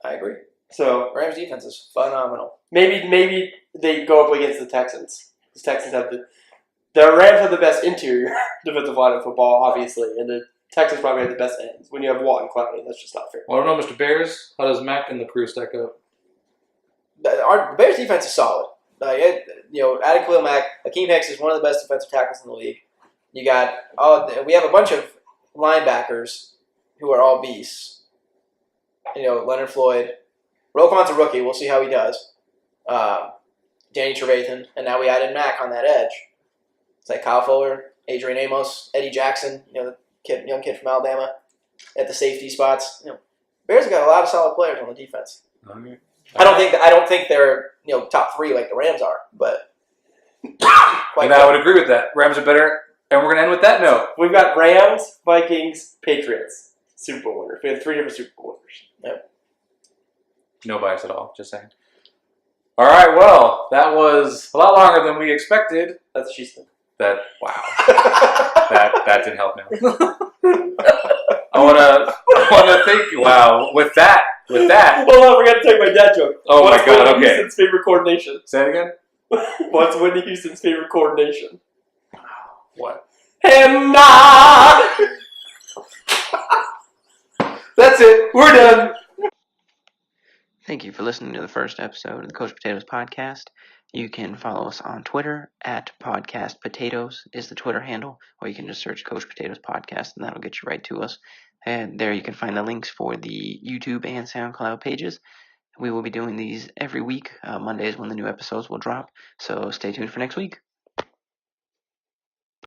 I agree. So Rams defense is phenomenal. maybe they go up against the Texans. The Texans have the Rams have the best interior defensive line in football, obviously, and the Texans probably have the best ends. When you have Watt and Clowney, that's just not fair. Well, I don't know, Mr. Bears. How does Mac and the crew stack up? Our Bears defense is solid. Adding Khalil Mack, Akeem Hicks is one of the best defensive tackles in the league. You got we have a bunch of linebackers who are all beasts. Leonard Floyd. Roquan's a rookie. We'll see how he does. Danny Trevathan, and now we add in Mack on that edge. It's like Kyle Fuller, Adrian Amos, Eddie Jackson, the young kid from Alabama, at the safety spots. Bears have got a lot of solid players on the defense. Okay. I don't think they're top 3 like the Rams are, but quite And I would agree with that. Rams are better, and we're gonna end with that note. We've got Rams, Vikings, Patriots, Super Bowl winners. We have 3 different Super Bowl winners. No bias at all. Just saying. All right. Well, that was a lot longer than we expected. That's what she said. Wow. that didn't help now. I wanna thank you. Wow. With that. Hold on, we're gonna take my dad joke. Oh What's my God. Whitney Okay. Houston's favorite coordination? Say it again. What's Whitney Houston's favorite coordination? What? Henna! That's it. We're done. Thank you for listening to the first episode of the Coach Potatoes podcast. You can follow us on Twitter at Podcast Potatoes is the Twitter handle, or you can just search Coach Potatoes Podcast and that'll get you right to us. And there you can find the links for the YouTube and SoundCloud pages. We will be doing these every week. Mondays when the new episodes will drop, so stay tuned for next week.